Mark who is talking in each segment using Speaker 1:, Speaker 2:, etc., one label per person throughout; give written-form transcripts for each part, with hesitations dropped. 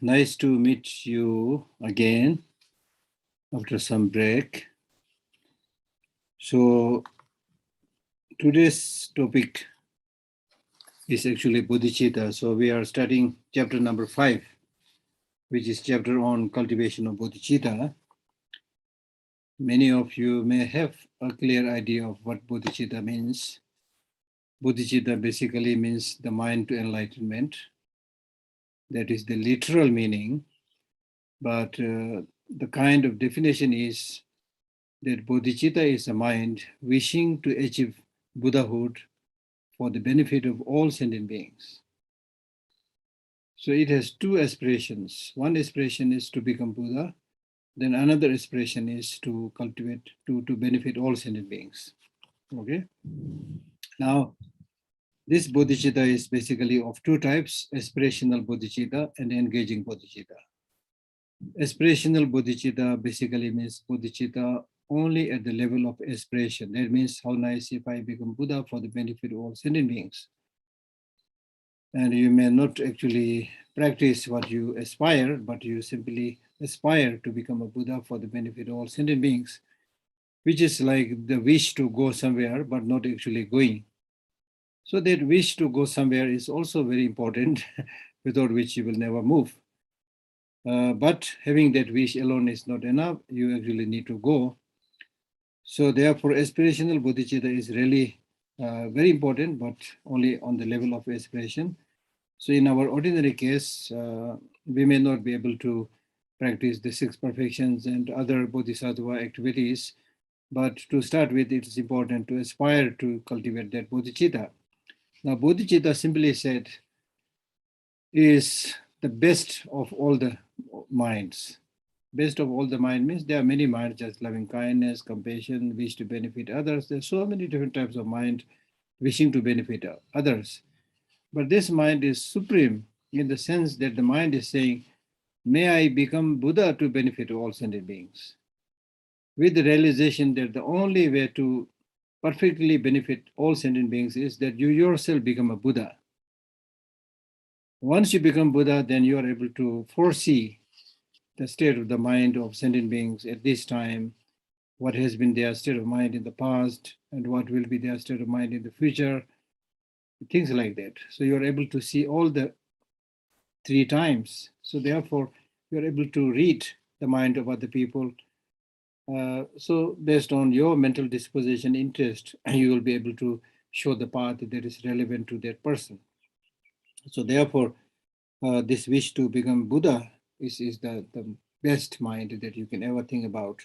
Speaker 1: Nice to meet you again after some break. So today's topic is actually bodhicitta. So we are studying chapter number 5, which is chapter on cultivation of bodhicitta. Many of you may have a clear idea of what bodhicitta means. Bodhicitta basically means the mind to enlightenment. That is the literal meaning, but the kind of definition is that bodhicitta is a mind wishing to achieve Buddhahood for the benefit of all sentient beings. So it has two aspirations. One aspiration is to become Buddha, then another aspiration is to cultivate, to benefit all sentient beings. Okay. Now, this bodhicitta is basically of two types, aspirational bodhicitta and engaging bodhicitta. Aspirational bodhicitta basically means bodhicitta only at the level of aspiration. That means how nice if I become Buddha for the benefit of all sentient beings. And you may not actually practice what you aspire, but you simply aspire to become a Buddha for the benefit of all sentient beings, which is like the wish to go somewhere, but not actually going. So that wish to go somewhere is also very important, without which you will never move. But having that wish alone is not enough. You actually need to go. So therefore, aspirational bodhicitta is really very important, but only on the level of aspiration. So in our ordinary case, we may not be able to practice the 6 perfections and other bodhisattva activities, but to start with, it is important to aspire to cultivate that bodhicitta. Now, bodhicitta, simply said, is the best of all the minds. Best of all the mind means there are many minds, just loving kindness, compassion, wish to benefit others. There's so many different types of mind wishing to benefit others. But this mind is supreme in the sense that the mind is saying, may I become Buddha to benefit all sentient beings. With the realization that the only way to perfectly benefit all sentient beings is that you yourself become a Buddha. Once you become Buddha, then you are able to foresee the state of the mind of sentient beings at this time, what has been their state of mind in the past, and what will be their state of mind in the future, things like that. So you are able to see all the 3 times. So therefore, you are able to read the mind of other people. So based on your mental disposition, interest, you will be able to show the path that is relevant to that person. So therefore, this wish to become Buddha is the best mind that you can ever think about.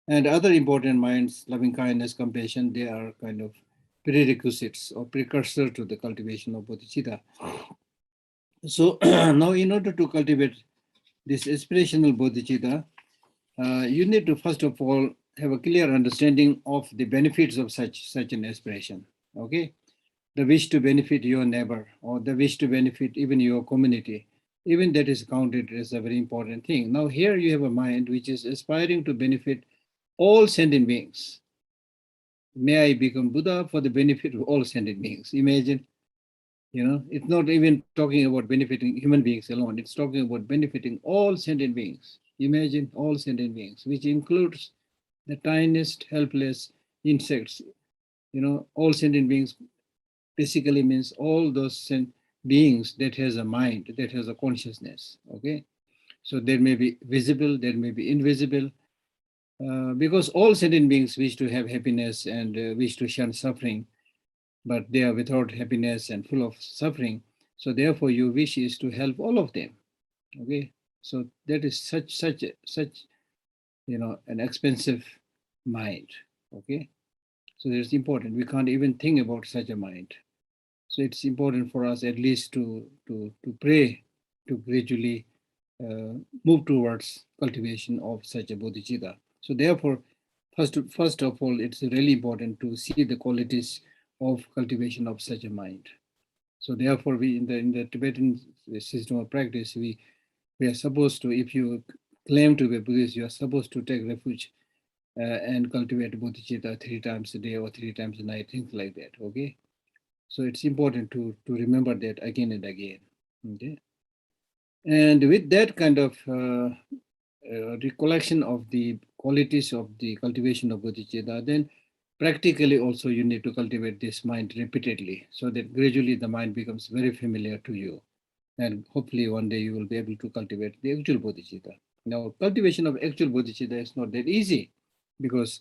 Speaker 1: And other important minds, loving kindness, compassion, they are kind of prerequisites or precursor to the cultivation of bodhicitta. So now in order to cultivate this aspirational bodhicitta, you need to first of all have a clear understanding of the benefits of such an aspiration. Okay, the wish to benefit your neighbor or the wish to benefit even your community, even that is counted as a very important thing. Now here you have a mind which is aspiring to benefit all sentient beings. May I become Buddha for the benefit of all sentient beings. Imagine, it's not even talking about benefiting human beings alone. It's talking about benefiting all sentient beings. Imagine all sentient beings, which includes the tiniest, helpless insects. All sentient beings basically means all those beings that has a mind, that has a consciousness. Okay, so there may be visible, there may be invisible, because all sentient beings wish to have happiness and wish to shun suffering, but they are without happiness and full of suffering. So therefore, your wish is to help all of them. Okay, so that is such an expensive mind. Okay, so it's important. We can't even think about such a mind. So it's important for us at least to pray to gradually move towards cultivation of such a bodhicitta. So therefore, first of all, it's really important to see the qualities of cultivation of such a mind. So therefore, we in the Tibetan system of practice, we are supposed to, if you claim to be Buddhist, you are supposed to take refuge and cultivate bodhicitta 3 times a day or 3 times a night, things like that. Okay, so it's important to remember that again and again. Okay, And with that kind of recollection of the qualities of the cultivation of bodhicitta, then practically also you need to cultivate this mind repeatedly so that gradually the mind becomes very familiar to you. And hopefully one day you will be able to cultivate the actual bodhicitta. Now, cultivation of actual bodhicitta is not that easy because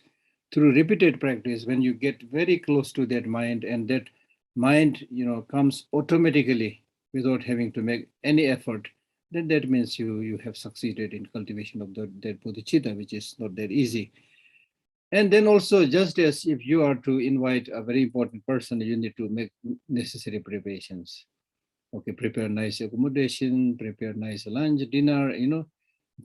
Speaker 1: through repeated practice, when you get very close to that mind and that mind, comes automatically without having to make any effort, then that means you have succeeded in cultivation of that bodhicitta, which is not that easy. And then also, just as if you are to invite a very important person, you need to make necessary preparations. Okay, prepare nice accommodation, prepare nice lunch, dinner,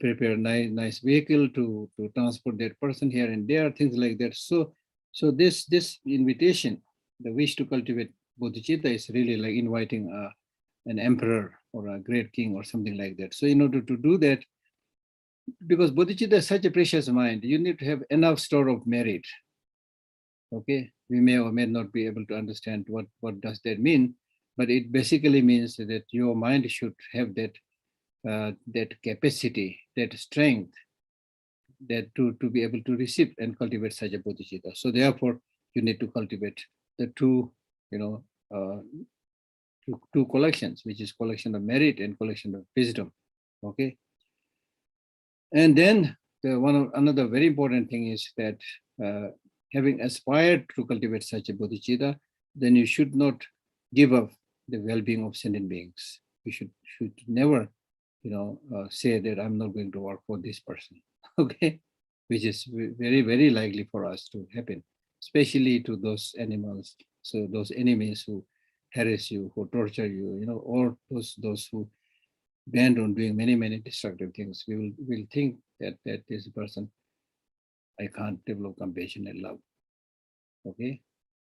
Speaker 1: prepare nice vehicle to transport that person here and there, things like that. So this invitation, the wish to cultivate bodhicitta, is really like inviting an emperor or a great king or something like that. So in order to do that, because bodhicitta is such a precious mind, you need to have enough store of merit. Okay, we may or may not be able to understand what does that mean, but it basically means that your mind should have that capacity, that strength, that to be able to receive and cultivate such a bodhicitta. So therefore, you need to cultivate the two, uh, two collections, which is collection of merit and collection of wisdom. Okay, and then another very important thing is that having aspired to cultivate such a bodhicitta, then you should not give up the well-being of sentient beings. You should never, say that I'm not going to work for this person, okay, which is very, very likely for us to happen, especially to those animals, so those enemies who harass you, who torture you, or those who bent on doing many, many destructive things. We will think that this person, I can't develop compassion and love. Okay,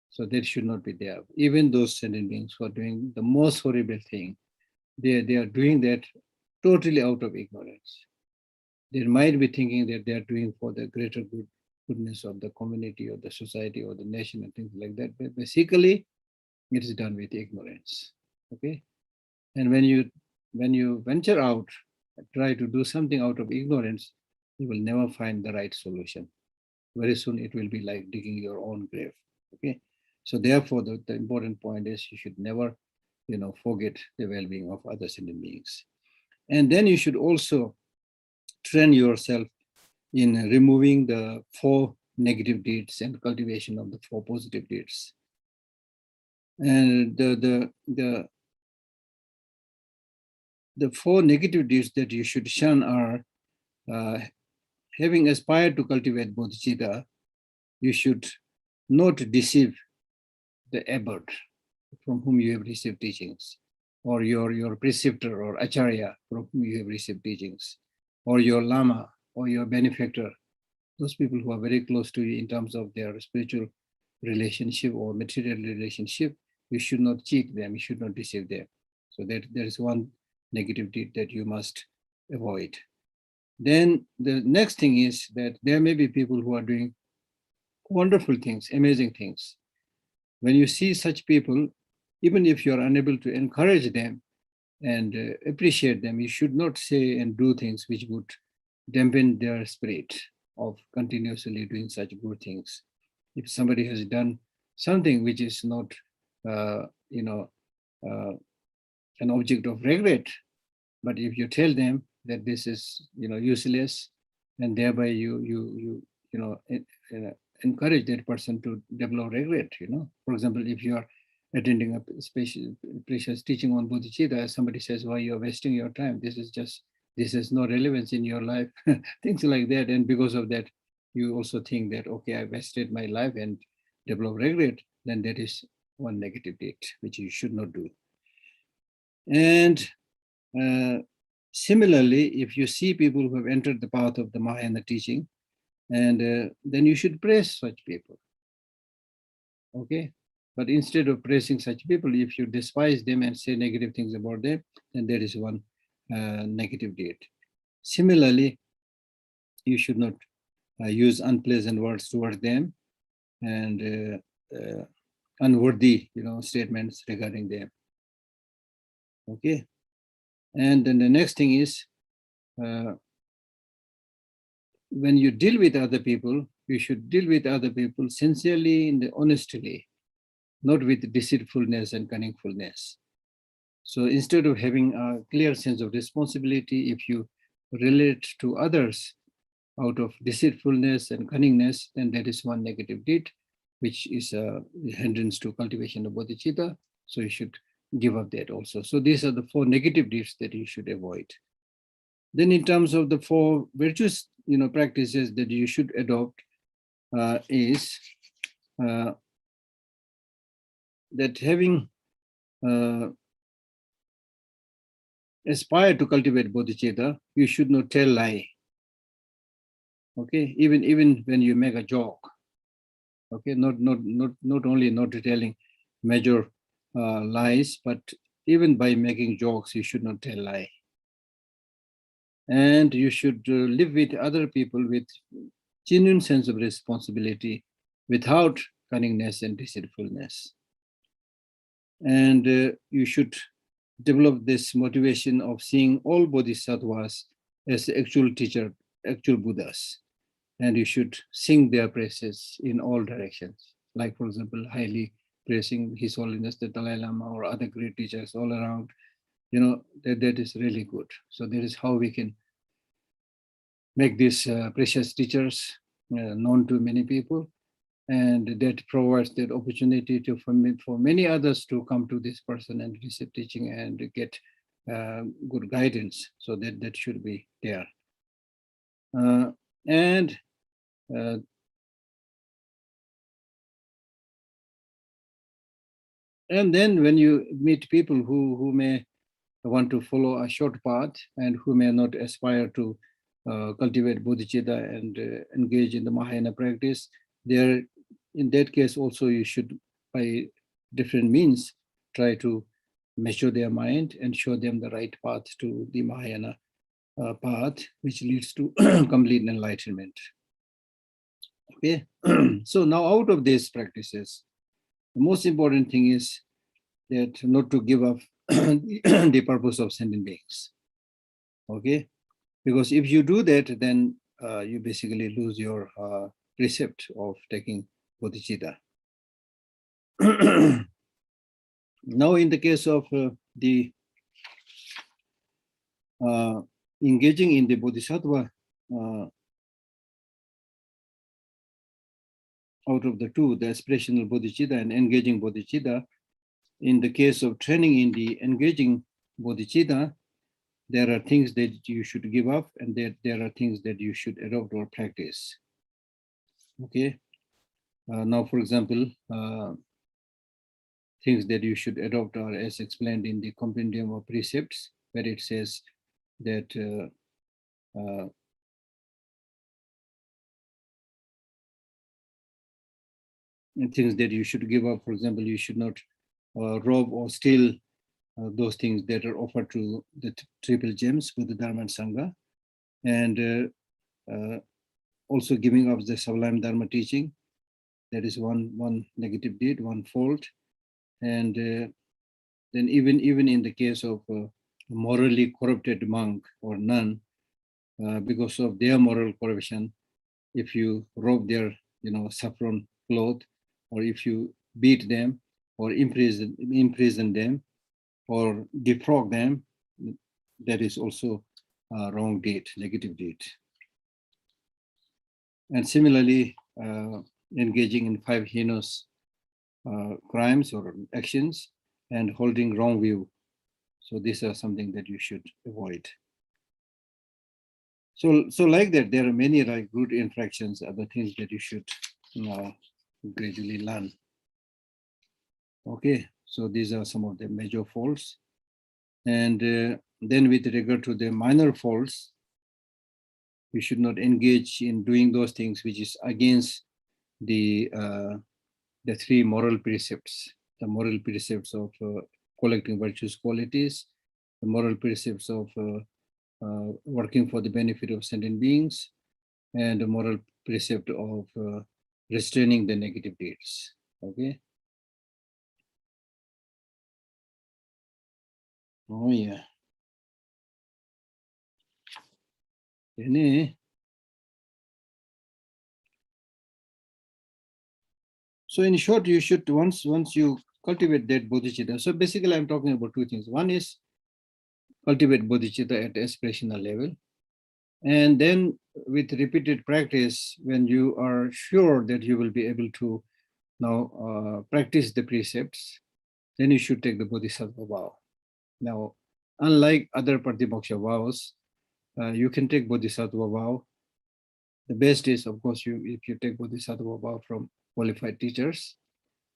Speaker 1: so that should not be there. Even those sentient beings who are doing the most horrible thing, they are doing that totally out of ignorance. They might be thinking that they are doing for the greater goodness of the community or the society or the nation and things like that. But basically, it is done with ignorance. Okay, and when you venture out, try to do something out of ignorance, you will never find the right solution. Very soon it will be like digging your own grave. Okay, so therefore the important point is you should never forget the well-being of other sentient beings. And then you should also train yourself in removing the 4 negative deeds and cultivation of the 4 positive deeds. And the 4 negative deeds that you should shun are having aspired to cultivate bodhicitta, you should not deceive the abbot from whom you have received teachings, or your preceptor or acharya from whom you have received teachings, or your lama or your benefactor, those people who are very close to you in terms of their spiritual relationship or material relationship. You should not cheat them, you should not deceive them. So that there is one negative deed that you must avoid. Then the next thing is that there may be people who are doing wonderful things, amazing things. When you see such people, even if you are unable to encourage them and appreciate them, you should not say and do things which would dampen their spirit of continuously doing such good things. If somebody has done something which is not, an object of regret, but if you tell them that this is, useless, and thereby you encourage that person to develop regret. For example, if you are attending a special precious teaching on bodhicitta, somebody says, why you're wasting your time, this has no relevance in your life, things like that. And because of that, you also think that, okay, I wasted my life and develop regret, then that is one negative deed which you should not do. And similarly, if you see people who have entered the path of the Mahayana teaching, and then you should praise such people. Okay, but instead of praising such people, if you despise them and say negative things about them, then there is one negative deed. Similarly, you should not use unpleasant words towards them and unworthy, statements regarding them. Okay, And then the next thing is, when you deal with other people, you should deal with other people sincerely and honestly, not with deceitfulness and cunningfulness. So instead of having a clear sense of responsibility, if you relate to others out of deceitfulness and cunningness, then that is one negative deed, which is a hindrance to cultivation of bodhicitta. So you should give up that also. So these are the 4 negative deeds that you should avoid. Then in terms of the 4 virtuous, practices that you should adopt is that having aspire to cultivate bodhicitta, you should not tell lie. Okay, even when you make a joke. Okay, not only not telling major lies, but even by making jokes, you should not tell lie. And you should live with other people with genuine sense of responsibility, without cunningness and deceitfulness. And you should develop this motivation of seeing all bodhisattvas as actual teacher, actual Buddhas. And you should sing their praises in all directions. Like, for example, highly praising His Holiness the Dalai Lama or other great teachers all around. That is really good. So that is how we can make these precious teachers known to many people. And that provides that opportunity for many others to come to this person and receive teaching and get good guidance. So that should be there. And then when you meet people who may want to follow a short path and who may not aspire to cultivate bodhicitta and engage in the Mahayana practice, there, in that case also you should, by different means, try to measure their mind and show them the right path to the Mahayana path, which leads to complete enlightenment. Okay, so now out of these practices, the most important thing is that not to give up the purpose of sentient beings. Okay, because if you do that, then you basically lose your precept of taking bodhicitta. Now, in the case of the engaging in the bodhisattva, out of the 2, the aspirational bodhicitta and engaging bodhicitta, in the case of training in the engaging bodhicitta, there are things that you should give up, and there are things that you should adopt or practice. Okay. Now, for example, things that you should adopt are as explained in the compendium of precepts, where it says that things that you should give up. For example, you should not rob or steal those things that are offered to the triple gems with the Dharma and Sangha, and also giving up the sublime Dharma teaching. That is one negative deed, one fault. And then even in the case of a morally corrupted monk or nun, because of their moral corruption, if you rob their saffron cloth, or if you beat them or imprison them or defraud them, that is also a wrong deed, negative deed. And similarly, engaging in 5 heinous crimes or actions and holding wrong view. So these are something that you should avoid. So like that, there are many like good infractions, other things that you should gradually learn. Okay, so these are some of the major faults. And then with regard to the minor faults, you should not engage in doing those things which is against the 3 moral precepts, the moral precepts of collecting virtuous qualities, the moral precepts of working for the benefit of sentient beings, and the moral precept of restraining the negative deeds. Okay. Oh yeah. So in short, you should, once you cultivate that bodhicitta, so basically I'm talking about two things. One is cultivate bodhicitta at aspirational level. And then with repeated practice, when you are sure that you will be able to now practice the precepts, then you should take the bodhisattva vow. Now, unlike other pratimoksha vows, you can take bodhisattva vow. The best is, of course, if you take bodhisattva vow from qualified teachers.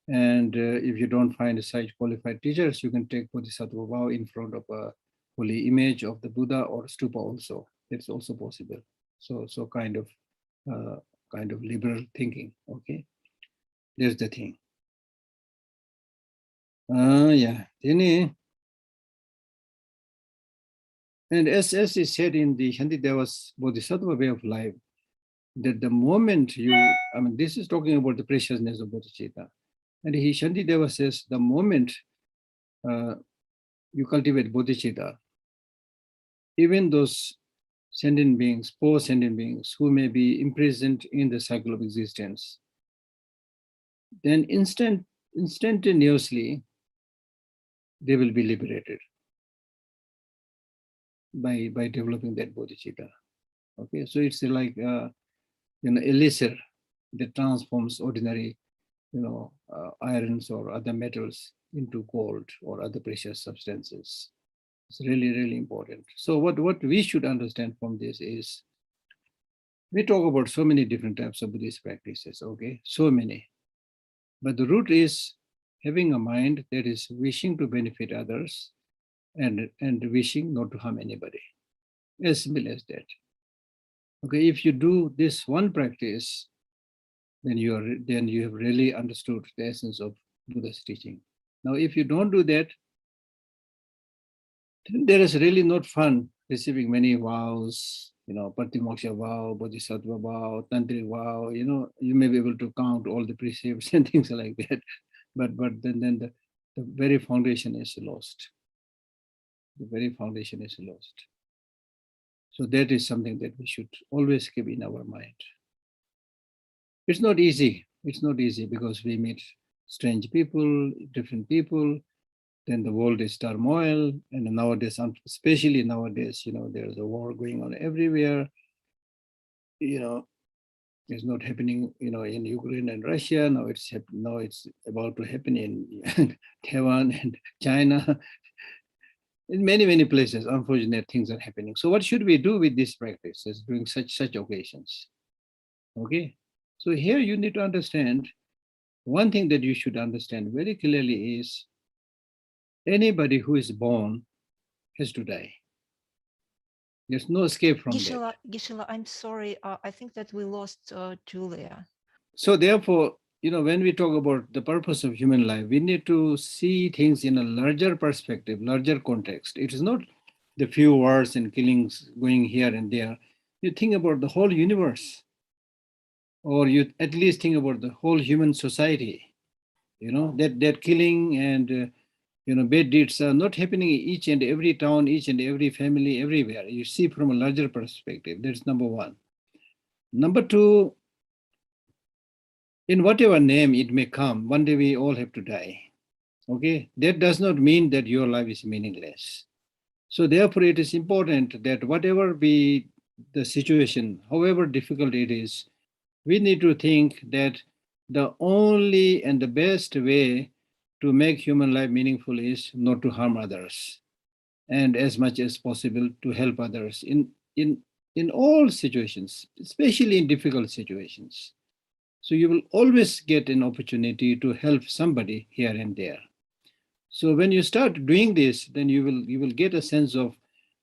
Speaker 1: And if you don't find such qualified teachers, you can take bodhisattva vow in front of a holy image of the Buddha or stupa also. It's also possible. So kind of liberal thinking. Okay, there's the thing. Yeah. And as is said in the Shantideva's Bodhisattva way of life, that the moment you, I mean, this is talking about the preciousness of bodhicitta. And Shantideva says, the moment you cultivate bodhicitta, even those sentient beings, poor sentient beings who may be imprisoned in the cycle of existence, then instantaneously they will be liberated by developing that bodhicitta. Okay, so it's like elixir that transforms ordinary irons or other metals into gold or other precious substances. It's really, really important. So what we should understand from this is, we talk about so many different types of Buddhist practices, okay? So many. But the root is having a mind that is wishing to benefit others and wishing not to harm anybody. As simple as that. Okay, if you do this one practice, then you have really understood the essence of Buddha's teaching. Now, if you don't do that, then there is really not fun receiving many vows, Pratimoksha vow, Bodhisattva vow, Tantric vow, you may be able to count all the precepts and things like that. But then the very foundation is lost. The very foundation is lost. So that is something that we should always keep in our mind. It's not easy. It's not easy because we meet strange people, different people. Then the world is turmoil, and nowadays, especially nowadays, there's a war going on everywhere. It's not happening, in Ukraine and Russia. Now it's about to happen in Taiwan and China. In many, many places, unfortunate things are happening. So what should we do with these practices during such occasions? Okay. So here you need to understand, one thing that you should understand very clearly is, anybody who is born has to die. There's no escape from that.
Speaker 2: Geshe, I'm sorry. I think that we lost Julia.
Speaker 1: So therefore, when we talk about the purpose of human life, we need to see things in a larger perspective, larger context. It is not the few wars and killings going here and there. You think about the whole universe, or you at least think about the whole human society. That killing and bad deeds are not happening in each and every town, each and every family, everywhere. You see from a larger perspective. That's number one. Number two, in whatever name it may come, one day we all have to die. Okay? That does not mean that your life is meaningless. So therefore, it is important that whatever be the situation, however difficult it is, we need to think that the only and the best way to make human life meaningful is not to harm others, and as much as possible to help others in all situations, especially in difficult situations. So you will always get an opportunity to help somebody here and there. So when you start doing this, then you will get a sense of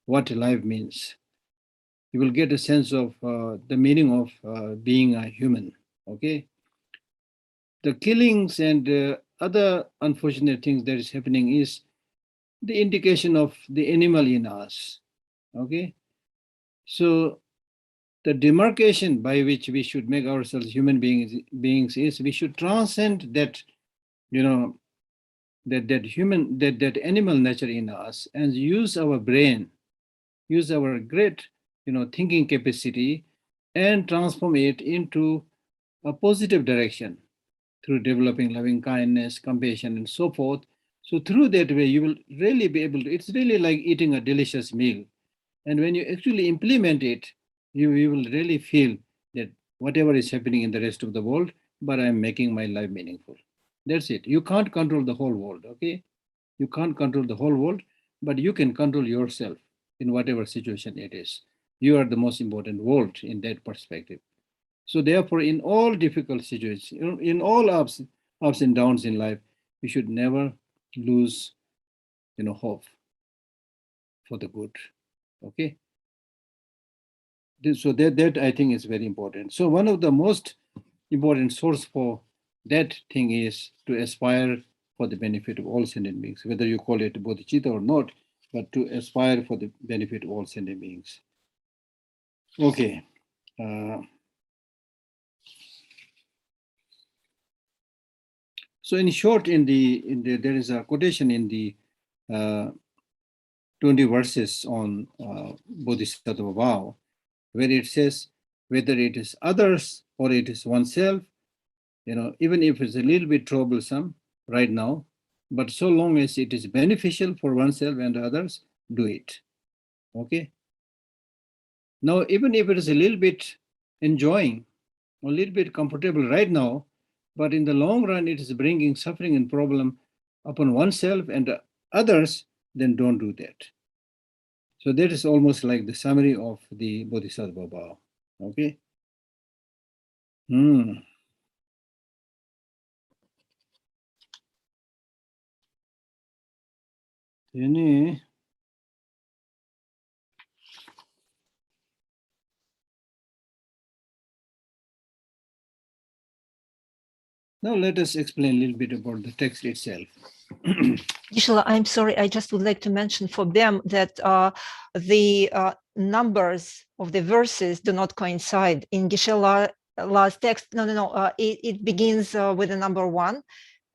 Speaker 1: what life means. You will get a sense of the meaning of being a human. Okay. The killings and other unfortunate things that is happening is the indication of the animal in us. Okay. So the demarcation by which we should make ourselves human beings is, we should transcend that, that animal nature in us, and use our brain, use our great thinking capacity and transform it into a positive direction through developing loving kindness, compassion, and so forth. So through that way, you will really be able to, it's really like eating a delicious meal. And when you actually implement it, you will really feel that whatever is happening in the rest of the world, but I'm making my life meaningful. That's it. You can't control the whole world, okay? You can't control the whole world, but you can control yourself in whatever situation it is. You are the most important world in that perspective. So therefore, in all difficult situations, in all ups and downs in life, we should never lose, hope for the good. Okay. So that I think is very important. So one of the most important source for that thing is to aspire for the benefit of all sentient beings, whether you call it bodhicitta or not, but to aspire for the benefit of all sentient beings. Okay. So in short, there is a quotation in the 20 verses on bodhisattva vow, where it says, whether it is others or it is oneself, even if it's a little bit troublesome right now, but so long as it is beneficial for oneself and others, do it. Okay. Now, even if it is a little bit enjoying, a little bit comfortable right now, but in the long run, it is bringing suffering and problem upon oneself and others, then don't do that. So that is almost like the summary of the Bodhisattva vow. Okay. Any? Now let us explain a little bit about the text itself.
Speaker 2: Geshe, I'm sorry, I just would like to mention for them that the numbers of the verses do not coincide. In Geshe La's text, it begins with the number 1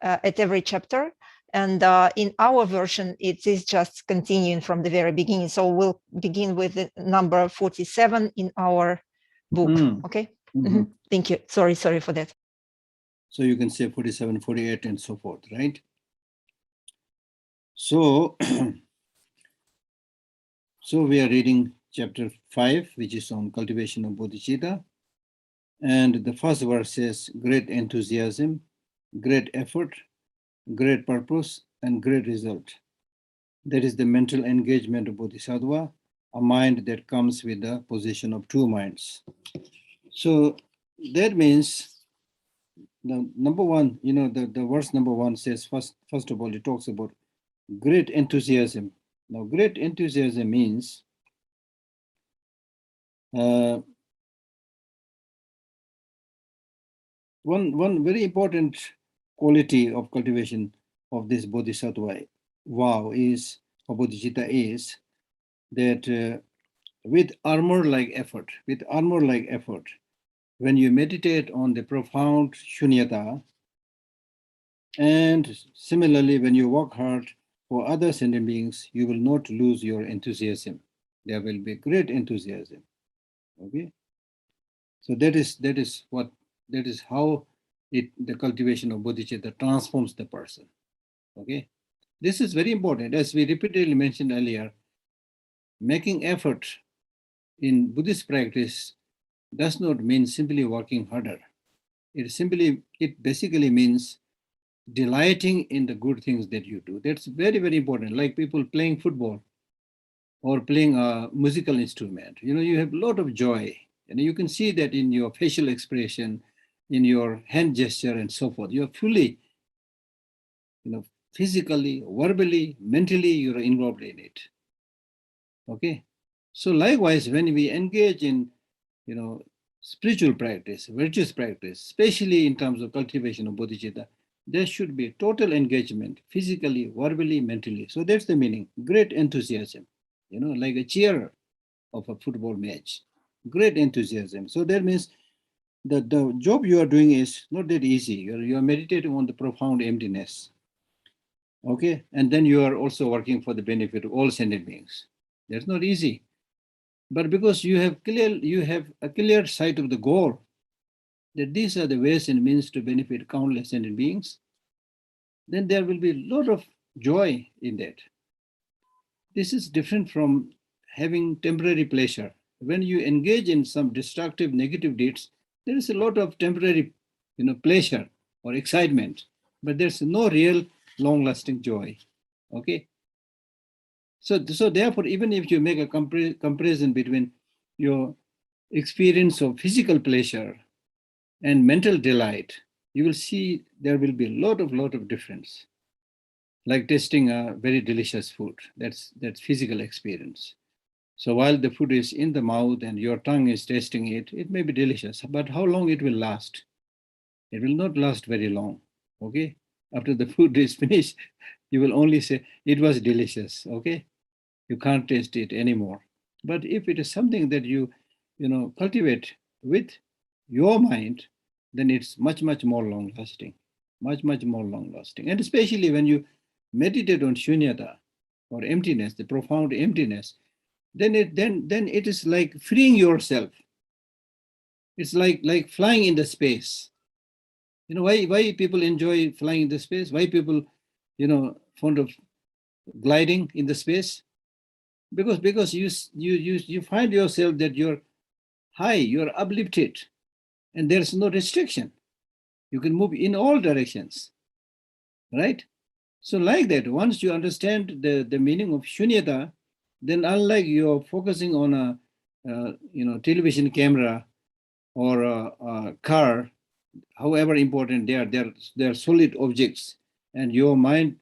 Speaker 2: at every chapter. And in our version, it is just continuing from the very beginning. So we'll begin with the number 47 in our book. Okay. Thank you. Sorry for that.
Speaker 1: So you can say 47, 48, and so forth, right? So, so we are reading chapter 5, which is on cultivation of bodhicitta. And the first verse says, great enthusiasm, great effort, great purpose, and great result. That is the mental engagement of bodhisattva, a mind that comes with the possession of 2 minds. So that means the number 1, the verse number 1 says, first of all, it talks about great enthusiasm. Now, great enthusiasm means one very important quality of cultivation of this bodhisattva vow is, or bodhicitta is, that with armor-like effort, when you meditate on the profound shunyata, and similarly, when you work hard for other sentient beings, you will not lose your enthusiasm. There will be great enthusiasm. Okay. So that is how the cultivation of bodhicitta transforms the person. Okay. This is very important. As we repeatedly mentioned earlier, making effort in Buddhist practice does not mean simply working harder. It basically means delighting in the good things that you do. That's very, very important. Like people playing football or playing a musical instrument. You have a lot of joy. And you can see that in your facial expression, in your hand gesture, and so forth. You're fully, physically, verbally, mentally, you're involved in it. Okay. So likewise, when we engage in, spiritual practice, virtuous practice, especially in terms of cultivation of bodhicitta, there should be total engagement, physically, verbally, mentally. So that's the meaning. Great enthusiasm, like a cheerer of a football match. Great enthusiasm. So that means that the job you are doing is not that easy. You are meditating on the profound emptiness. Okay, and then you are also working for the benefit of all sentient beings. That's not easy. But because you have a clear sight of the goal, that these are the ways and means to benefit countless sentient beings, then there will be a lot of joy in that. This is different from having temporary pleasure. When you engage in some destructive negative deeds, there is a lot of temporary, pleasure or excitement, but there's no real long-lasting joy. Okay. So therefore, even if you make a comparison between your experience of physical pleasure and mental delight, you will see there will be a lot of difference. Like tasting a very delicious food, that's physical experience. So while the food is in the mouth and your tongue is tasting it, it may be delicious, but how long it will last? It will not last very long. Okay. After the food is finished, you will only say it was delicious. Okay. You can't taste it anymore. But if it is something that you cultivate with your mind, then it's much more long lasting, much more long lasting. And especially when you meditate on shunyata or emptiness, the profound emptiness, then it is like freeing yourself. It's like flying in the space. Why people enjoy flying in the space? Why people fond of gliding in the space? Because you find yourself that you're high, you're uplifted, and there's no restriction. You can move in all directions, right? So like that, once you understand the meaning of shunyata, then unlike you're focusing on a television camera or a car, however important they're solid objects, and your mind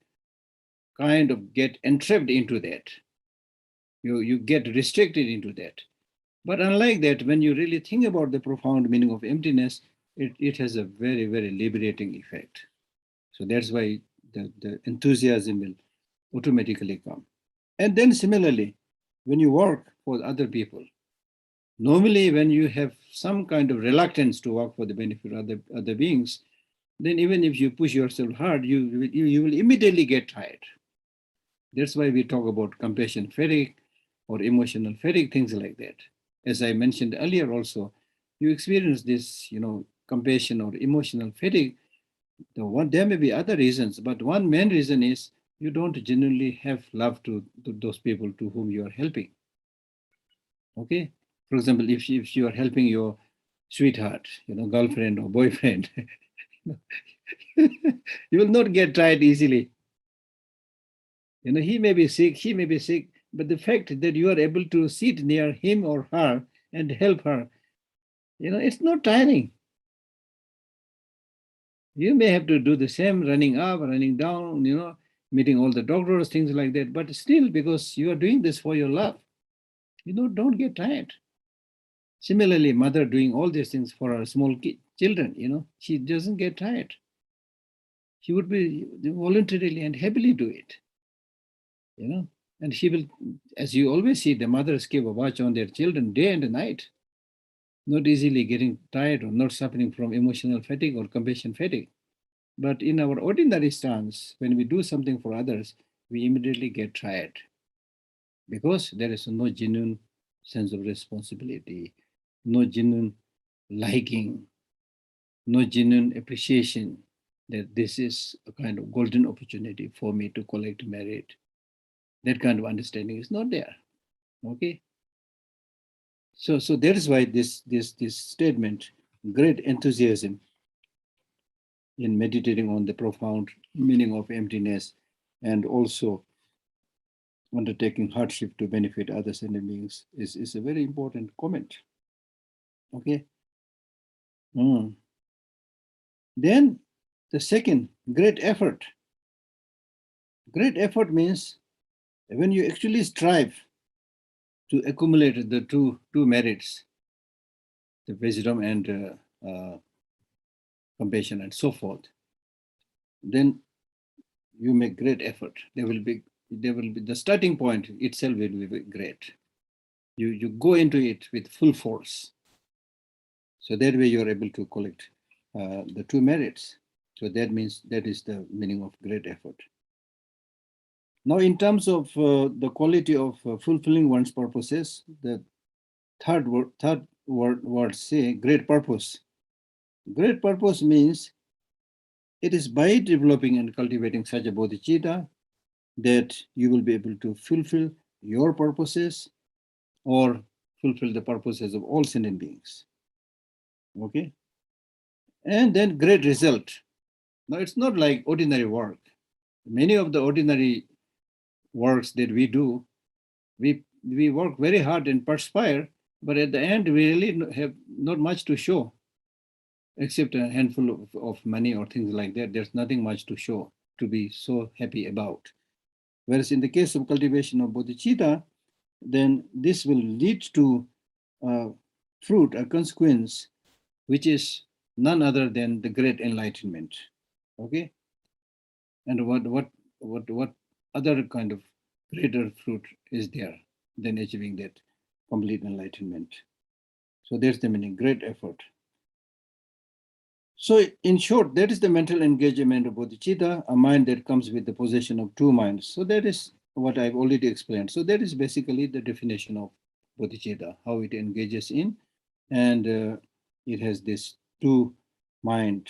Speaker 1: kind of get entrapped into that. You get restricted into that. But unlike that, when you really think about the profound meaning of emptiness, it has a very liberating effect. So that's why the enthusiasm will automatically come. And then similarly, when you work for other people, normally when you have some kind of reluctance to work for the benefit of other beings, then even if you push yourself hard, you will immediately get tired. That's why we talk about compassion fatigue or emotional fatigue, things like that. As I mentioned earlier also, you experience this, compassion or emotional fatigue. There may be other reasons, but one main reason is you don't genuinely have love to those people to whom you are helping. Okay? For example, if you are helping your sweetheart, girlfriend or boyfriend, you will not get tired easily. He may be sick, she may be sick, but the fact that you are able to sit near him or her and help her, it's not tiring. You may have to do the same, running up, running down, meeting all the doctors, things like that, but still, because you are doing this for your love, don't get tired. Similarly, mother doing all these things for her small children, she doesn't get tired. She would be voluntarily and happily do it, and she will, as you always see, the mothers keep a watch on their children day and night, not easily getting tired or not suffering from emotional fatigue or compassion fatigue. But in our ordinary stance, when we do something for others, we immediately get tired because there is no genuine sense of responsibility, no genuine liking, no genuine appreciation that this is a kind of golden opportunity for me to collect merit. That kind of understanding is not there. Okay. So that is why this statement, great enthusiasm in meditating on the profound meaning of emptiness and also undertaking hardship to benefit others and beings is a very important comment. Okay. Then the second, great effort. Great effort means when you actually strive to accumulate the two merits, the wisdom and compassion and so forth, then you make great effort. There will be the starting point itself will be great. You go into it with full force. So that way you're able to collect the two merits. So that means that is the meaning of great effort. Now, in terms of the quality of fulfilling one's purposes, the word say great purpose. Great purpose means it is by developing and cultivating such a bodhicitta that you will be able to fulfill your purposes or fulfill the purposes of all sentient beings. Okay? And then great result. Now, it's not like ordinary work. Many of the ordinary works that we do, we work very hard and perspire, but at the end, we really have not much to show, except a handful of money or things like that. There's nothing much to show, to be so happy about. Whereas in the case of cultivation of bodhicitta, then this will lead to fruit, a consequence, which is none other than the great enlightenment. Okay? And what other kind of greater fruit is there than achieving that complete enlightenment? So there's the meaning, great effort. So in short, that is the mental engagement of bodhicitta, a mind that comes with the possession of two minds. So that is what I've already explained. So that is basically the definition of bodhicitta, how it engages in, and it has this two mind.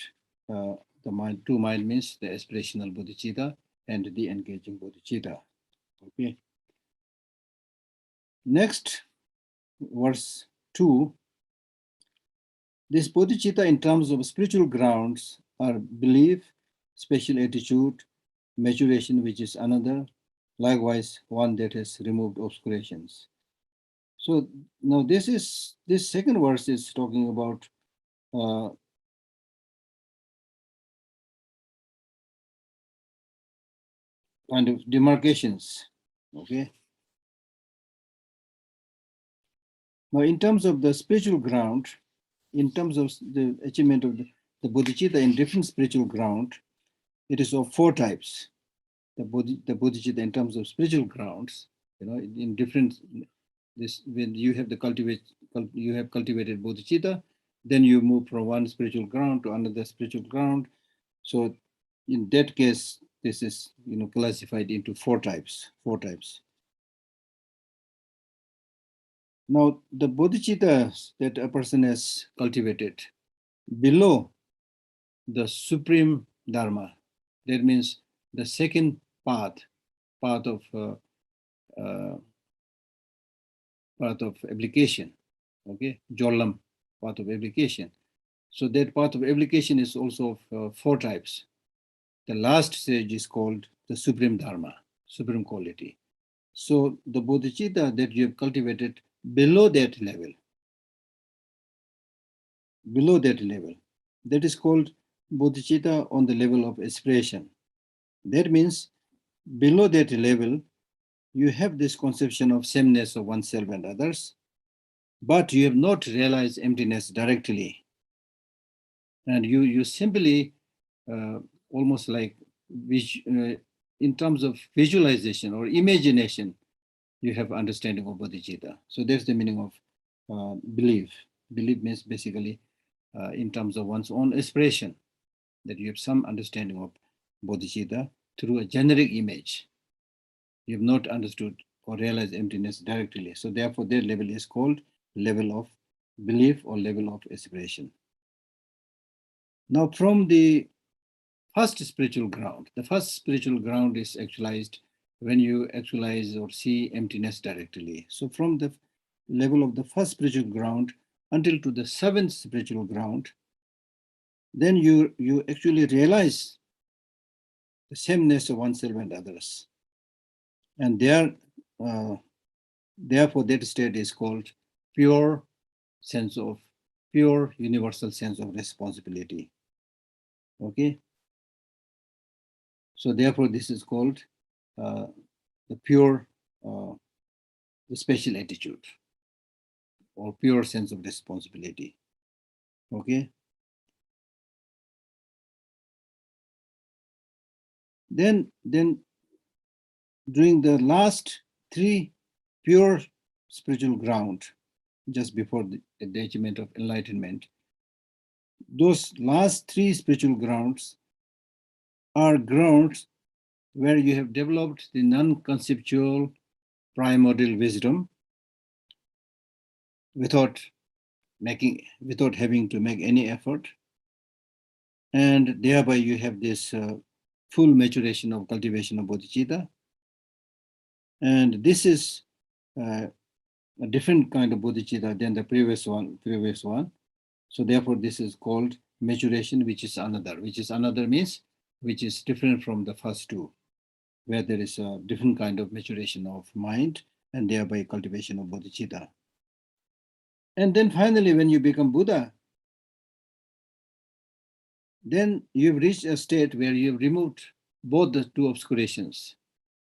Speaker 1: Two mind means the aspirational bodhicitta and the engaging bodhicitta. Okay. Next, verse 2. This bodhicitta in terms of spiritual grounds are belief, special attitude, maturation, which is another, likewise one that has removed obscurations. So now this second verse is talking about kind of demarcations. Okay. Now in terms of the spiritual ground, in terms of the achievement of the bodhicitta in different spiritual ground, it is of four types. The bodhicitta in terms of spiritual grounds, in different, when you have cultivated bodhicitta, then you move from one spiritual ground to another spiritual ground. So in that case, this is classified into four types. Now the bodhicitta that a person has cultivated below the supreme dharma, that means the second path of application, okay, jolam, path of application. So that path of application is also of four types. The last stage is called the supreme dharma, supreme quality. So the bodhicitta that you have cultivated below that level, that is called bodhicitta on the level of aspiration. That means below that level, you have this conception of sameness of oneself and others, but you have not realized emptiness directly. And you simply, almost like, in terms of visualization or imagination, you have understanding of bodhicitta. So that's the meaning of belief. Belief means basically in terms of one's own aspiration, that you have some understanding of bodhicitta through a generic image. You have not understood or realized emptiness directly. So therefore, that level is called level of belief or level of aspiration. Now, from the first spiritual ground, the first spiritual ground is actualized when you actualize or see emptiness directly. So from the level of the first spiritual ground until to the seventh spiritual ground, then you actually realize the sameness of oneself and others. And therefore, that state is called pure universal sense of responsibility. Okay. So therefore, this is called the pure, the special attitude or pure sense of responsibility. Okay. Then during the last three pure spiritual ground, just before the achievement of enlightenment, those last three spiritual grounds are grounds where you have developed the non-conceptual primordial wisdom, without having to make any effort, and thereby you have this full maturation of cultivation of bodhicitta. And this is a different kind of bodhicitta than the previous one. So therefore, this is called maturation, which is another. Means which is different from the first two, where there is a different kind of maturation of mind and thereby cultivation of bodhicitta. And then finally, when you become Buddha, then you've reached a state where you've removed both the two obscurations,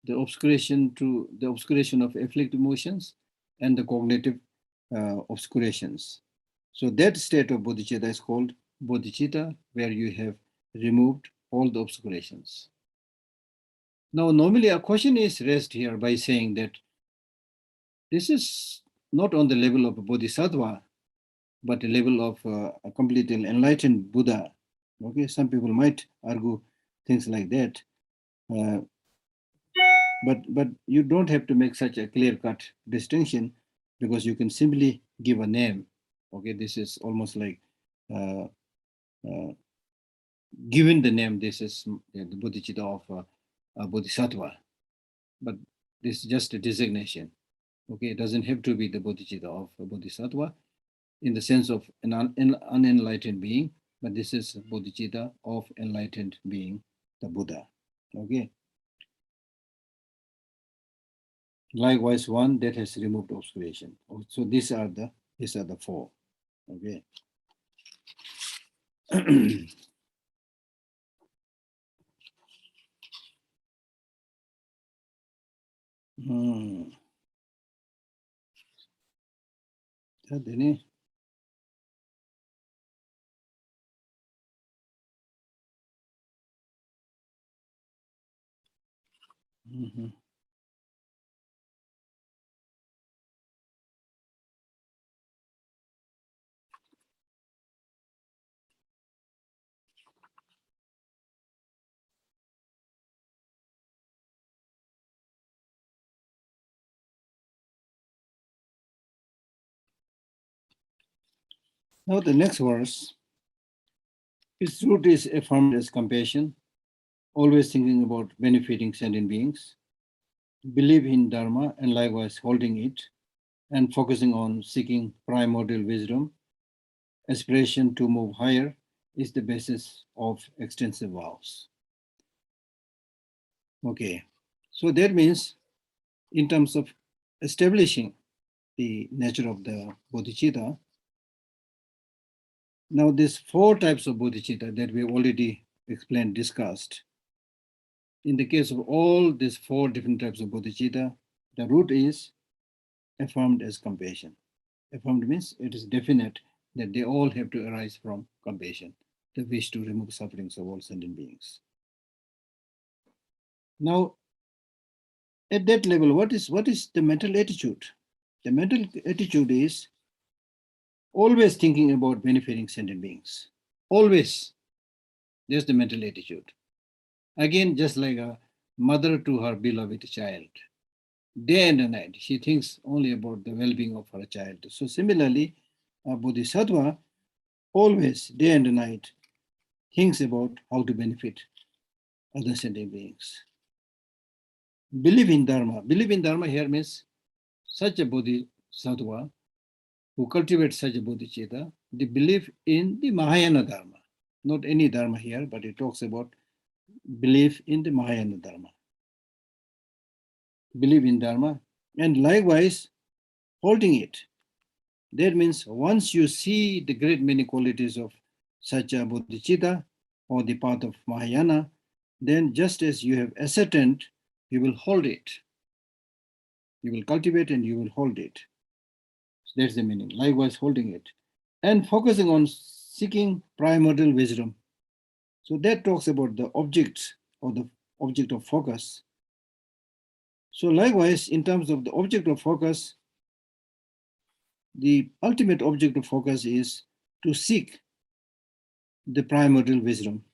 Speaker 1: the obscuration of afflictive emotions and the cognitive obscurations. So that state of bodhicitta is called bodhicitta, where you have removed all the obscurations. Now, normally a question is raised here by saying that this is not on the level of a bodhisattva, but a level of a completely enlightened Buddha. Okay, some people might argue things like that, but you don't have to make such a clear-cut distinction, because you can simply give a name. Okay, this is almost like given the name. This is the bodhicitta of a bodhisattva, but this is just a designation. Okay, it doesn't have to be the bodhicitta of a bodhisattva in the sense of an unenlightened being, but this is bodhicitta of enlightened being, the Buddha. Okay. Likewise, one that has removed obscuration. So these are the four. Okay. Now the next verse, its root is affirmed as compassion, always thinking about benefiting sentient beings, believe in dharma and likewise holding it, and focusing on seeking primordial wisdom. Aspiration to move higher is the basis of extensive vows. Okay, so that means in terms of establishing the nature of the bodhicitta, now these four types of bodhicitta that we already explained, discussed, in the case of all these four different types of bodhicitta, the root is affirmed as compassion. Affirmed means it is definite that they all have to arise from compassion, the wish to remove sufferings of all sentient beings. Now, at that level, what is the mental attitude? The mental attitude is always thinking about benefiting sentient beings. Always. There's the mental attitude. Again, just like a mother to her beloved child. Day and night, she thinks only about the well-being of her child. So similarly, a bodhisattva always, day and night, thinks about how to benefit other sentient beings. Believe in dharma. Believe in dharma here means such a bodhisattva who cultivates such a bodhicitta, they believe in the Mahayana dharma. Not any dharma here, but it talks about belief in the Mahayana dharma. Believe in dharma and likewise holding it. That means once you see the great many qualities of such a bodhicitta or the path of Mahayana, then just as you have ascertained, you will hold it. You will cultivate and you will hold it. So that's the meaning. Likewise, holding it and focusing on seeking primordial wisdom. So that talks about the object or the object of focus. So likewise, in terms of the object of focus, the ultimate object of focus is to seek the primordial wisdom.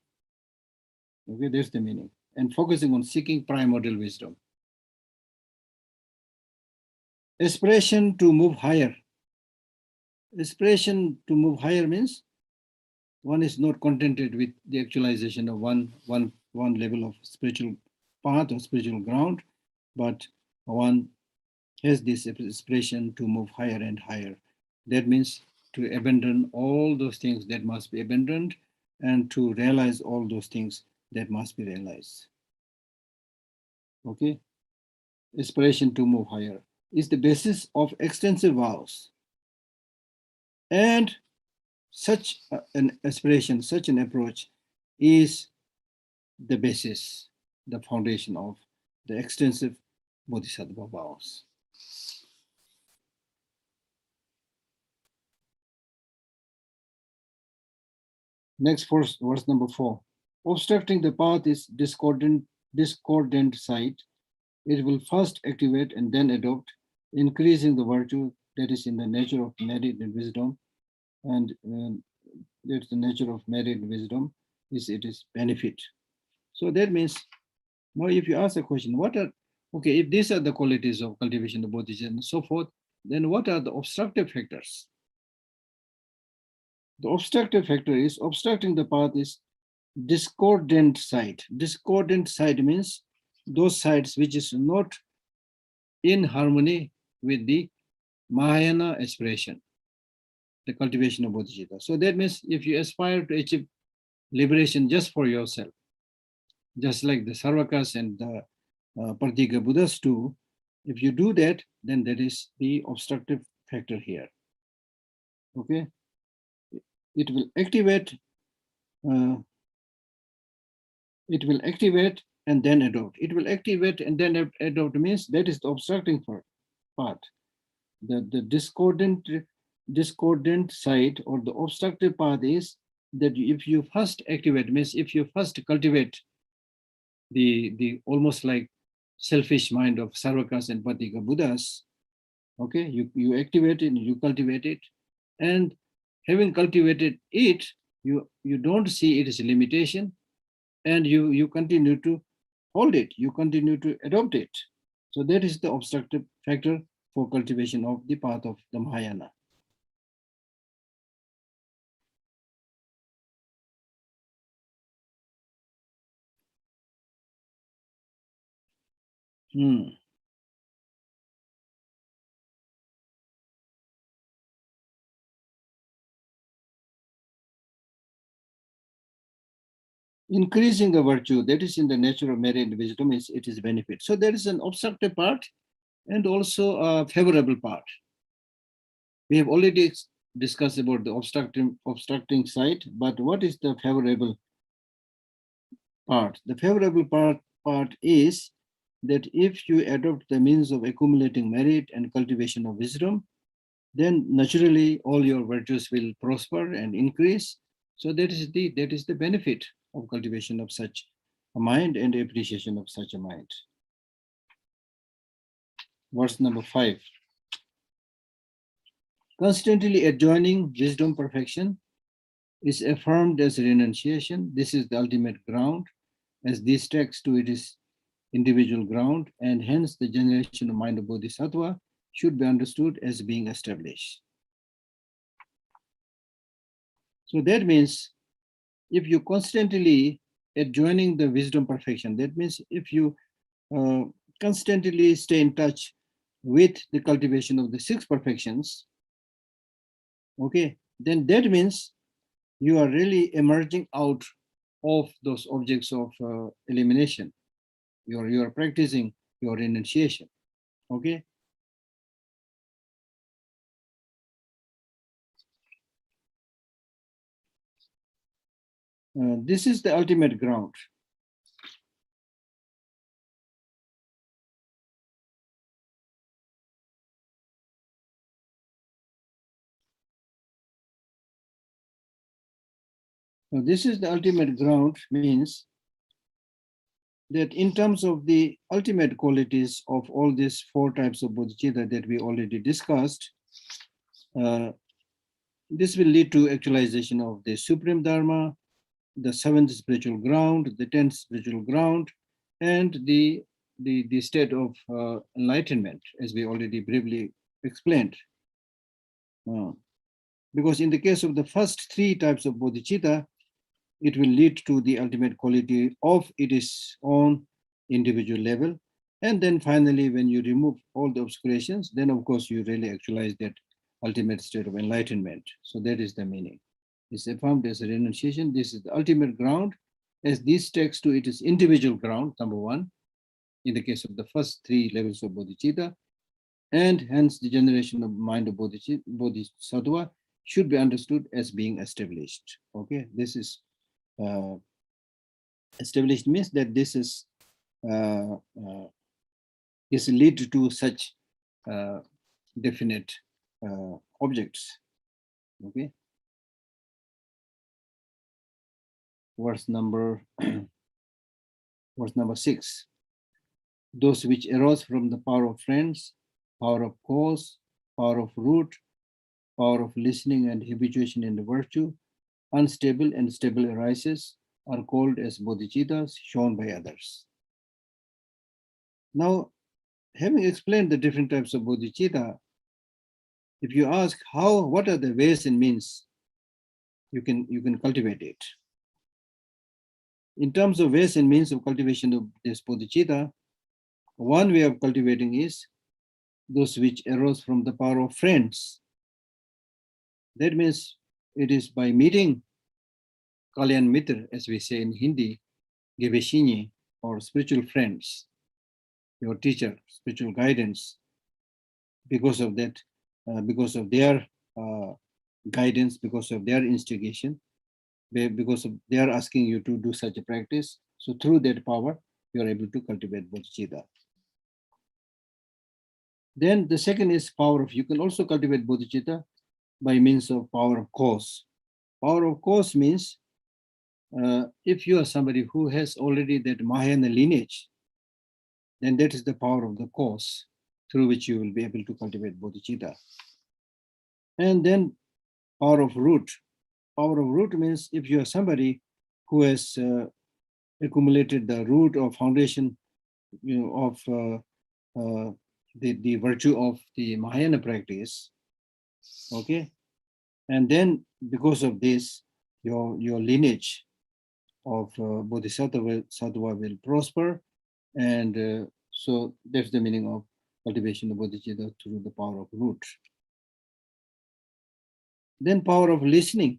Speaker 1: Okay, that's the meaning. And focusing on seeking primordial wisdom. Aspiration to move higher Aspiration to move higher means one is not contented with the actualization of one level of spiritual path or spiritual ground, but one has this aspiration to move higher and higher. That means to abandon all those things that must be abandoned and to realize all those things that must be realized. Okay? Aspiration to move higher is the basis of extensive vows. And such an aspiration, such an approach is the basis, the foundation of the extensive bodhisattva vows. Next verse number 4. Obstructing the path is discordant side. It will first activate and then adopt, increasing the virtue that is in the nature of merit and wisdom. And that's the nature of merit and wisdom, is it is benefit. So that means, now if you ask a question, what are, okay, if these are the qualities of cultivation of bodhisattva and so forth, then what are the obstructive factors? The obstructive factor is obstructing the path is discordant side. Discordant side means those sides which is not in harmony with the Mahayana aspiration, the cultivation of bodhisattva. So that means if you aspire to achieve liberation just for yourself, just like the Sarvakas and the Pratyeka Buddhas do, if you do that, then that is the obstructive factor here. Okay? It will activate and then adopt. It will activate and then adopt means that is the obstructing part. The discordant side or the obstructive path is that if you first activate means if you first cultivate the almost like selfish mind of Sarvakas and Pratyeka Buddhas, okay, you activate it, you cultivate it, and having cultivated it, you don't see it as a limitation, and you continue to hold it, you continue to adopt it. So that is the obstructive factor for cultivation of the path of the Mahayana. Increasing the virtue that is in the nature of merit and wisdom is it is benefit. So there is an obstructive part and also a favorable part. We have already discussed about the obstructing side, but what is the favorable part? The favorable part is that if you adopt the means of accumulating merit and cultivation of wisdom, then naturally all your virtues will prosper and increase. So that is the benefit of cultivation of such a mind and appreciation of such a mind. Verse number 5. Constantly adjoining wisdom perfection is affirmed as renunciation. This is the ultimate ground, as this text to it is individual ground, and hence the generation of mind of bodhisattva should be understood as being established. So that means if you constantly adjoining the wisdom perfection, that means if you constantly stay in touch with the cultivation of the 6 perfections, okay, then that means you are really emerging out of those objects of elimination. You are practicing your renunciation, okay? This is the ultimate ground. Now, this is the ultimate ground means that in terms of the ultimate qualities of all these 4 types of bodhicitta that we already discussed, this will lead to actualization of the supreme dharma, the 7th spiritual ground, the 10th spiritual ground, and the state of enlightenment, as we already briefly explained. Because in the case of the first three types of bodhicitta, it will lead to the ultimate quality of its own individual level. And then finally, when you remove all the obscurations, then of course you really actualize that ultimate state of enlightenment. So that is the meaning. It's affirmed as a renunciation. This is the ultimate ground, as this takes to its individual ground, number one, in the case of the first three levels of bodhicitta, and hence the generation of mind of bodhisattva should be understood as being established. Okay, this is established means that this is lead to such definite objects. Okay, verse number 6. Those which arose from the power of friends, power of cause, power of root, power of listening and habituation in the virtue, unstable and stable arises, are called as bodhicittas shown by others. Now, having explained the different types of bodhicitta, if you ask what are the ways and means you can cultivate it. In terms of ways and means of cultivation of this bodhicitta, one way of cultivating is those which arose from the power of friends. That means it is by meeting Kalyan Mitra, as we say in Hindi, Geveshini, or spiritual friends, your teacher, spiritual guidance. Because of that, because of their guidance, because of their instigation, because of they are asking you to do such a practice. So through that power, you are able to cultivate bodhicitta. Then the second is power of, you can also cultivate bodhicitta by means of power of cause. Power of cause means if you are somebody who has already that Mahayana lineage, then that is the power of the cause through which you will be able to cultivate bodhicitta. And then power of root. Power of root means if you are somebody who has accumulated the root or foundation, of the virtue of the Mahayana practice, okay, and then because of this, your lineage of bodhisattva will prosper, and so that's the meaning of cultivation of bodhicitta through the power of root. Then power of listening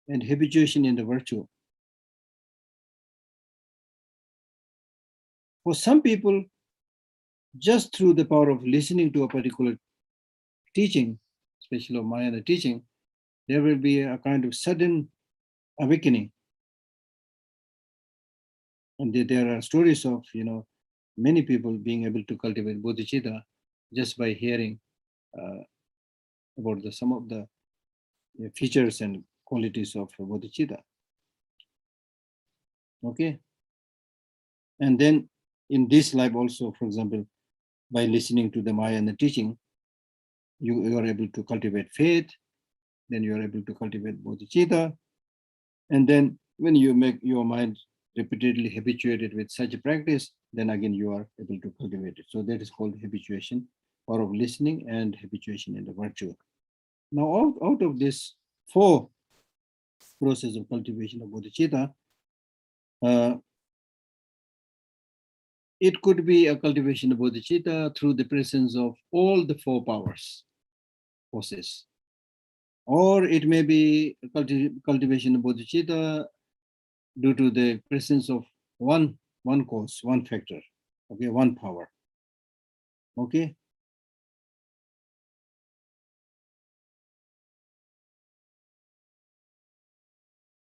Speaker 1: and habituation in the virtue. For some people, just through the power of listening to a particular teaching, especially of Mahayana teaching, there will be a kind of sudden awakening. And there are stories of, many people being able to cultivate bodhicitta just by hearing about some of the features and qualities of bodhicitta. Okay. And then in this life also, for example, by listening to the Mahayana teaching, you are able to cultivate faith, then you are able to cultivate bodhicitta. And then when you make your mind repeatedly habituated with such a practice, then again you are able to cultivate it. So that is called habituation, power of listening and habituation in the virtue. Now out of this four process of cultivation of bodhicitta, it could be a cultivation of bodhicitta through the presence of all the four powers, forces. Or it may be a cultivation of bodhicitta due to the presence of one cause, one factor, okay, one power. Okay.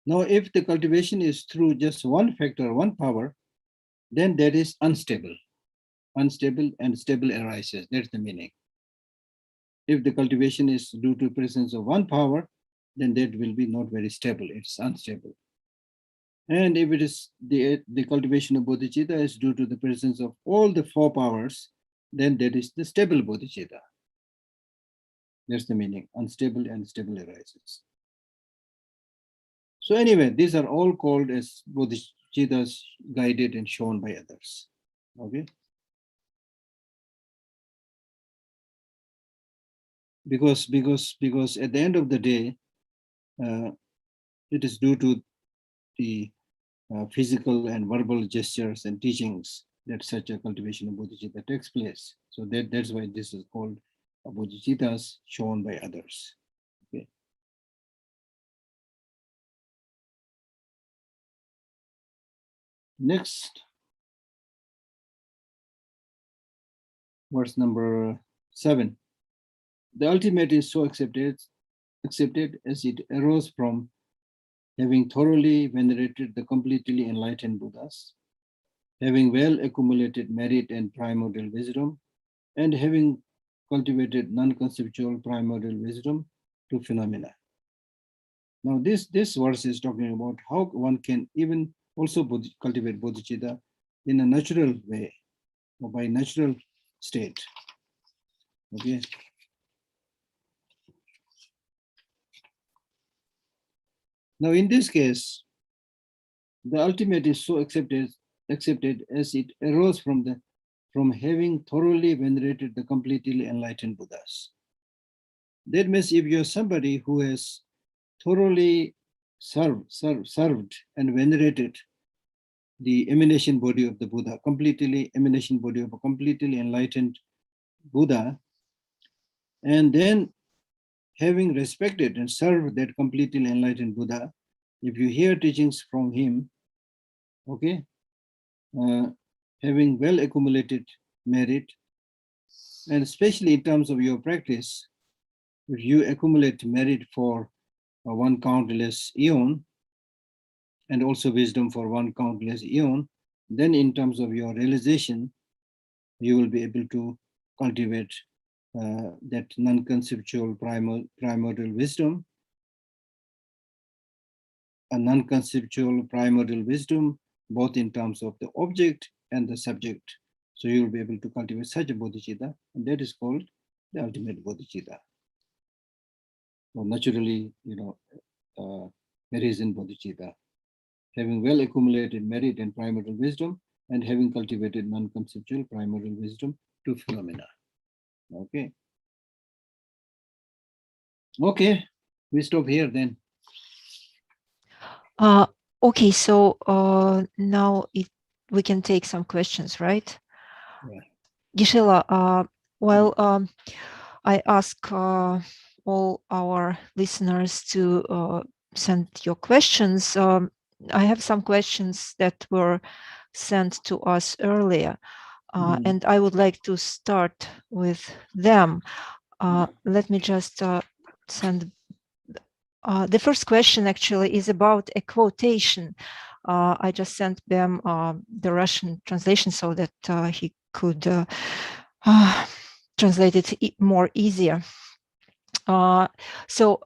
Speaker 1: Now, if the cultivation is through just one factor, one power, then that is unstable. Unstable and stable arises. That's the meaning. If the cultivation is due to presence of one power, then that will be not very stable. It's unstable. And if it is the cultivation of bodhicitta is due to the presence of all the four powers, then that is the stable bodhicitta. That's the meaning. Unstable and stable arises. So anyway, these are all called as bodhicittas guided and shown by others. Okay. because at the end of the day, it is due to the physical and verbal gestures and teachings that such a cultivation of bodhicitta takes place. So that's why this is called bodhicittas shown by others. Okay. Next, verse number 7. The ultimate is so accepted as it arose from having thoroughly venerated the completely enlightened Buddhas, having well accumulated merit and primordial wisdom, and having cultivated non-conceptual primordial wisdom to phenomena. Now this verse is talking about how one can even also cultivate bodhicitta in a natural way, or by natural state. Okay. Now in this case, the ultimate is so accepted as it arose from having thoroughly venerated the completely enlightened Buddhas. That means if you're somebody who has thoroughly served and venerated the emanation body of the Buddha, emanation body of a completely enlightened Buddha, and then having respected and served that completely enlightened Buddha, if you hear teachings from him, okay, having well accumulated merit, and especially in terms of your practice, if you accumulate merit for one countless eon, and also wisdom for one countless eon, then in terms of your realization, you will be able to cultivate that non-conceptual primordial wisdom, a non-conceptual primordial wisdom, both in terms of the object and the subject. So you will be able to cultivate such a bodhicitta, and that is called the ultimate bodhicitta. So naturally, arisen bodhicitta, having well accumulated merit and primordial wisdom, and having cultivated non-conceptual primordial wisdom to phenomena. Okay. Okay, we stop here then.
Speaker 2: Okay, so now we can take some questions, right?
Speaker 1: Yeah.
Speaker 2: Geshe, I ask all our listeners to send your questions. I have some questions that were sent to us earlier, and I would like to start with them. Let me just send. The first question actually is about a quotation. I just sent them the Russian translation so that he could translate it more easier. So,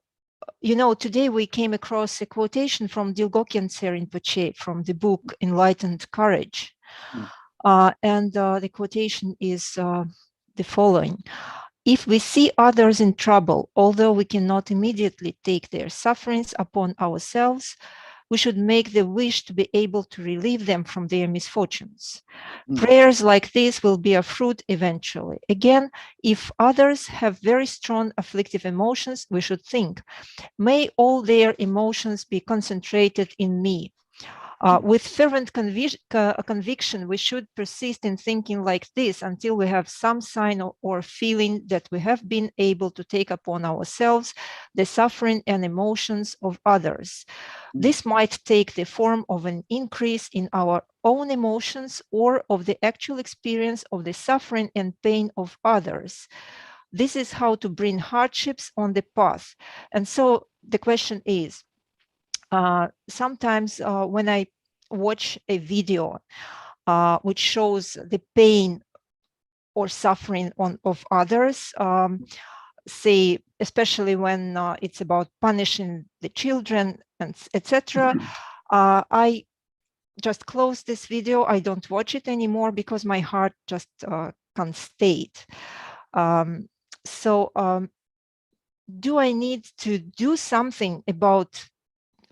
Speaker 2: today we came across a quotation from Dilgokyen Rinpoche from the book Enlightened Courage. And the quotation is the following. If we see others in trouble, although we cannot immediately take their sufferings upon ourselves, we should make the wish to be able to relieve them from their misfortunes. Prayers like this will bear fruit eventually. Again, if others have very strong afflictive emotions, we should think, may all their emotions be concentrated in me. With fervent conviction, we should persist in thinking like this until we have some sign or feeling that we have been able to take upon ourselves the suffering and emotions of others. This might take the form of an increase in our own emotions or of the actual experience of the suffering and pain of others. This is how to bring hardships on the path. And so the question is, sometimes when I watch a video which shows the pain or suffering of others, say, especially when it's about punishing the children, and etc., I just close this video. I don't watch it anymore because my heart just can't stay it. Do I need to do something about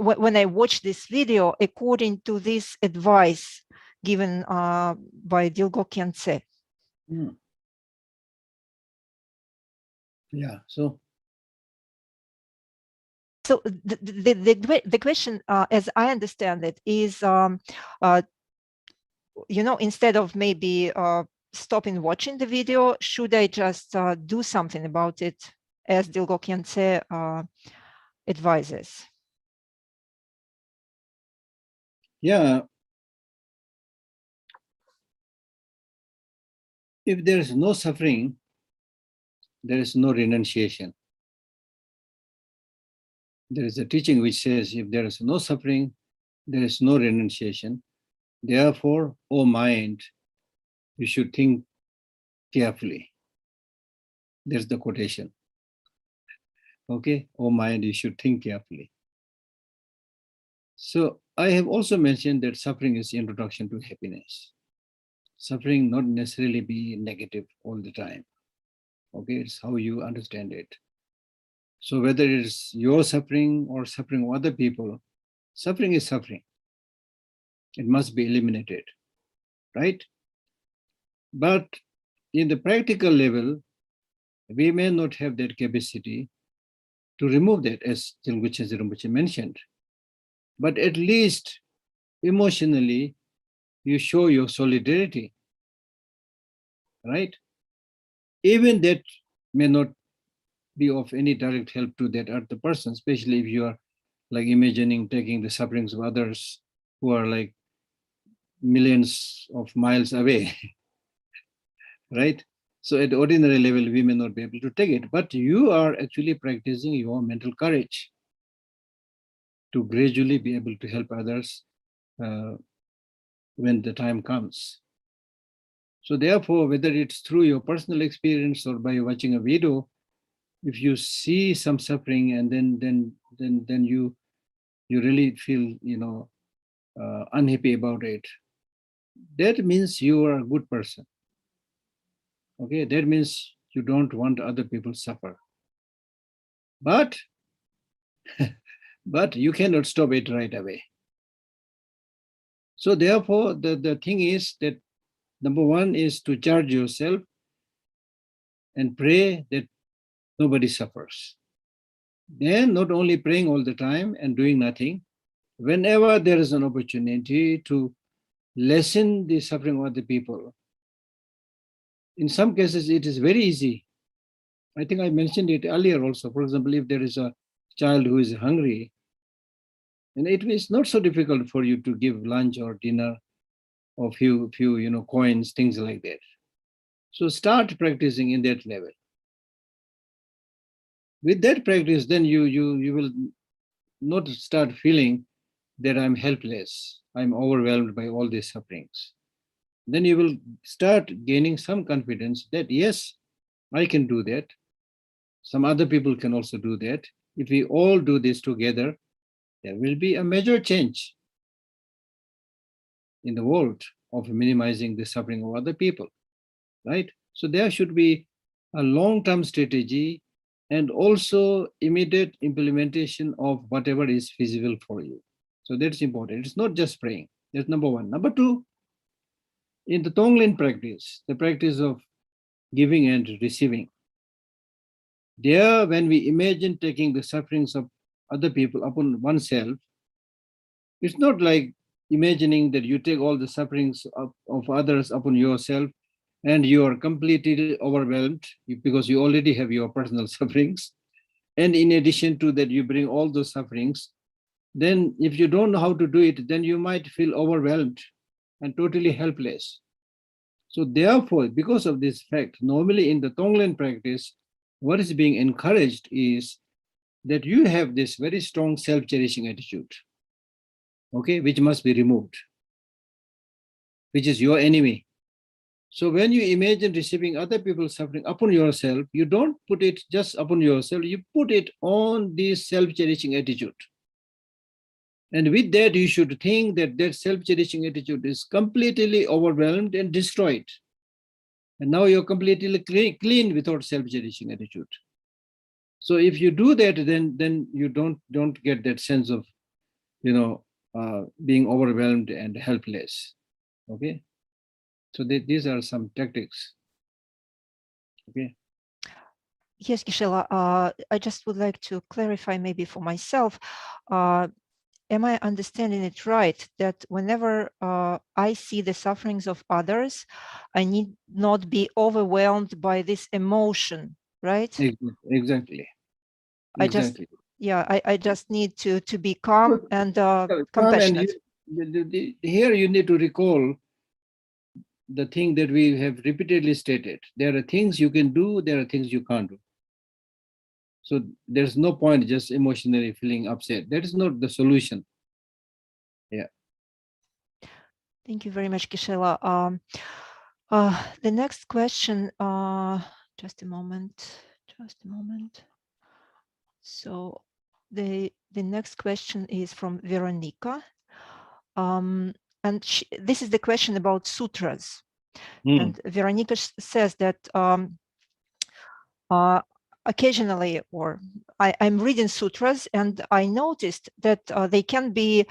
Speaker 2: when I watch this video according to this advice given by Dilgokyen Tse?
Speaker 1: Yeah. So
Speaker 2: the question, as I understand it, is instead of maybe stopping watching the video, should I just do something about it, as Dilgo Khyentse advises?
Speaker 1: yeah, if there is no suffering, there is no renunciation. There is a teaching which says if there is no suffering, there is no renunciation. Therefore, O mind, you should think carefully. There's the quotation. Okay, O mind, you should think carefully. So I have also mentioned that suffering is introduction to happiness. Suffering not necessarily be negative all the time. Okay, it's how you understand it. So whether it's your suffering or suffering of other people, suffering is suffering. It must be eliminated, right? But in the practical level, we may not have that capacity to remove that, as Dilgo Rinpoche mentioned. But at least emotionally, you show your solidarity, right? Even that may not be of any direct help to that other person, especially if you are like imagining taking the sufferings of others who are like millions of miles away, right? So at the ordinary level, we may not be able to take it, but you are actually practicing your mental courage to gradually be able to help others when the time comes. So therefore, whether it's through your personal experience or by watching a video, if you see some suffering and then you really feel unhappy about it, that means you are a good person. Okay, that means you don't want other people to suffer. But you cannot stop it right away. So therefore, the thing is that number one is to charge yourself and pray that nobody suffers. Then not only praying all the time and doing nothing, whenever there is an opportunity to lessen the suffering of other people, in some cases it is very easy. I think I mentioned it earlier also. For example, if there is a child who is hungry, and it is not so difficult for you to give lunch or dinner or few coins, things like that. So start practicing in that level. With that practice, then you will not start feeling that I'm helpless, I'm overwhelmed by all these sufferings. Then you will start gaining some confidence that yes, I can do that. Some other people can also do that. If we all do this together, there will be a major change in the world of minimizing the suffering of other people, right? So there should be a long-term strategy and also immediate implementation of whatever is feasible for you. So that's important. It's not just praying. That's number one. Number two, in the Tonglen practice, the practice of giving and receiving, there when we imagine taking the sufferings of other people upon oneself, it's not like imagining that you take all the sufferings of others upon yourself and you are completely overwhelmed because you already have your personal sufferings. And in addition to that, you bring all those sufferings. Then if you don't know how to do it, then you might feel overwhelmed and totally helpless. So therefore, because of this fact, normally in the Tonglen practice, what is being encouraged is that you have this very strong self-cherishing attitude, okay, which must be removed, which is your enemy. So when you imagine receiving other people's suffering upon yourself, you don't put it just upon yourself, you put it on this self-cherishing attitude. And with that, you should think that that self-cherishing attitude is completely overwhelmed and destroyed. And now you're completely clean without self-cherishing attitude. So if you do that, then you don't get that sense of, being overwhelmed and helpless. Okay. So these are some tactics. Okay.
Speaker 2: Yes, Geshe-la, I just would like to clarify maybe for myself. Am I understanding it right that whenever I see the sufferings of others, I need not be overwhelmed by this emotion, right?
Speaker 1: Exactly.
Speaker 2: I just,
Speaker 1: Exactly.
Speaker 2: yeah, I just need to be calm and
Speaker 1: Come and
Speaker 2: compassionate.
Speaker 1: here you need to recall the thing that we have repeatedly stated. There are things you can do, there are things you can't do. So there's no point just emotionally feeling upset. That is not the solution. Yeah.
Speaker 2: Thank you very much, Geshe-la. The next question, just a moment. So the next question is from Veronica. And this is the question about sutras. And Veronica says that occasionally, or I'm reading sutras, and I noticed that they can be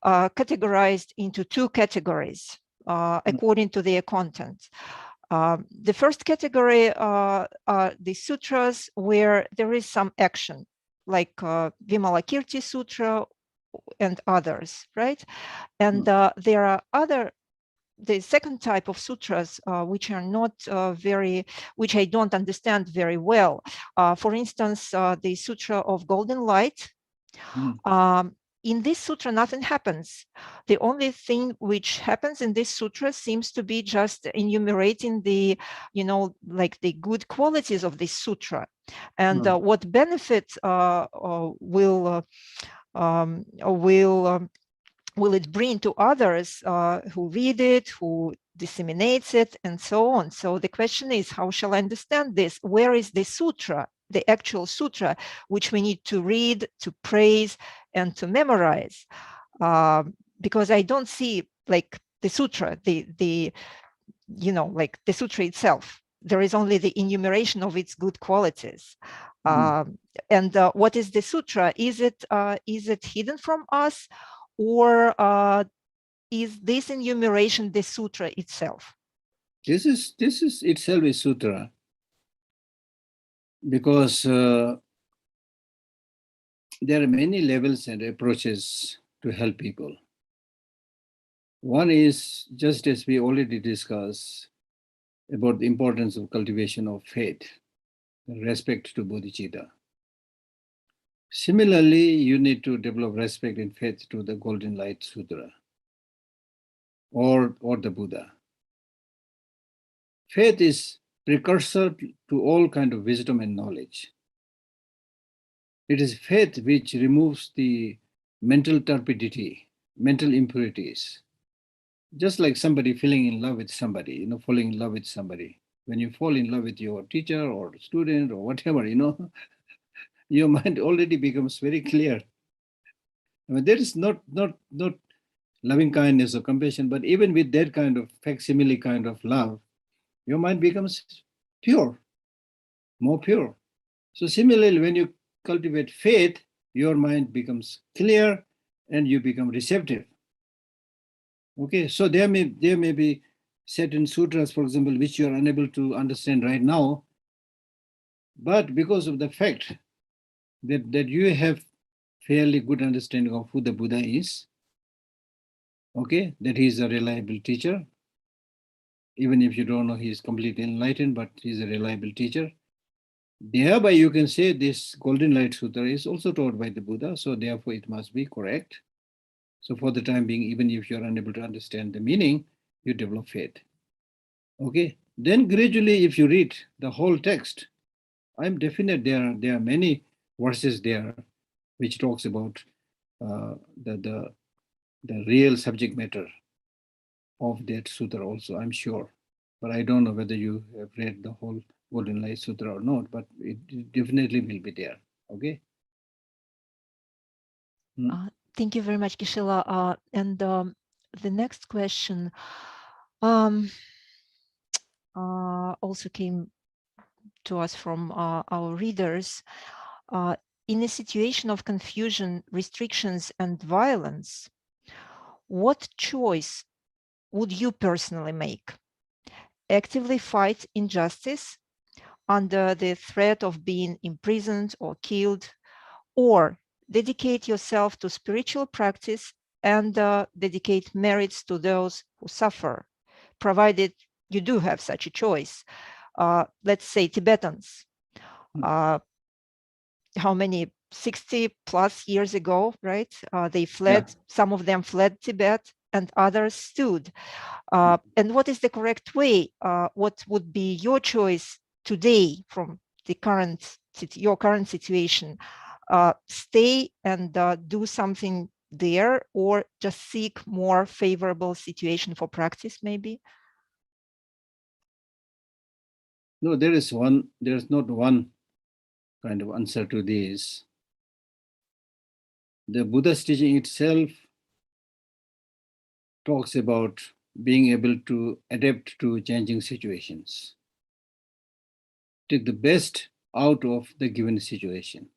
Speaker 2: categorized into two categories according to their content. The first category are the sutras where there is some action, like Vimalakirti Sutra and others, right? And there are the second type of sutras which are not which I don't understand very well. For instance, the Sutra of Golden Light. In this sutra, nothing happens. The only thing which happens in this sutra seems to be just enumerating the, like the good qualities of this sutra, and what benefits will it bring to others who read it, who disseminates it, and so on. So the question is, how shall I understand this? Where is the sutra, the actual sutra, which we need to read, to praise, and to memorize? Because I don't see like the sutra, like the sutra itself. There is only the enumeration of its good qualities. And what is the sutra? Is it hidden from us, or is this enumeration the sutra itself?
Speaker 1: This is itself a sutra, because there are many levels and approaches to help people. One is, just as we already discussed, about the importance of cultivation of faith, respect to bodhichitta. Similarly, you need to develop respect and faith to the Golden Light Sutra or the Buddha. Faith is precursor to all kind of wisdom and knowledge. It is faith which removes the mental turbidity, mental impurities. Just like somebody falling in love with somebody, falling in love with somebody. When you fall in love with your teacher or student or whatever, your mind already becomes very clear. I mean, there is not loving kindness or compassion, but even with that kind of facsimile kind of love, your mind becomes pure, more pure. So similarly, when you cultivate faith, your mind becomes clear and you become receptive. Okay, so there may be certain sutras, for example, which you are unable to understand right now, but because of the fact that you have fairly good understanding of who the Buddha is, okay, that he is a reliable teacher, even if you don't know he is completely enlightened, but he is a reliable teacher. Thereby you can say this Golden Light Sutra is also taught by the Buddha, so therefore it must be correct. So for the time being, even if you're unable to understand the meaning, you develop faith. Okay, then gradually if you read the whole text, I'm definite there are many verses there which talks about the real subject matter of that sutra also, I'm sure. But I don't know whether you have read the whole Golden Light Sutra or not, but it definitely will be there. Okay.
Speaker 2: Thank you very much, Geshe-la. And the next question also came to us from our readers. In a situation of confusion, restrictions, and violence, what choice would you personally make? Actively fight injustice under the threat of being imprisoned or killed, or dedicate yourself to spiritual practice and dedicate merits to those who suffer, provided you do have such a choice. Let's say Tibetans, how many, 60 plus years ago, right? They fled, some of them fled Tibet and others stood. And what is the correct way? What would be your choice today from the your current situation? Stay and do something there, or just seek more favorable situation for practice, maybe?
Speaker 1: No, there's not one kind of answer to this. The Buddha's teaching itself talks about being able to adapt to changing situations. Take the best out of the given situation.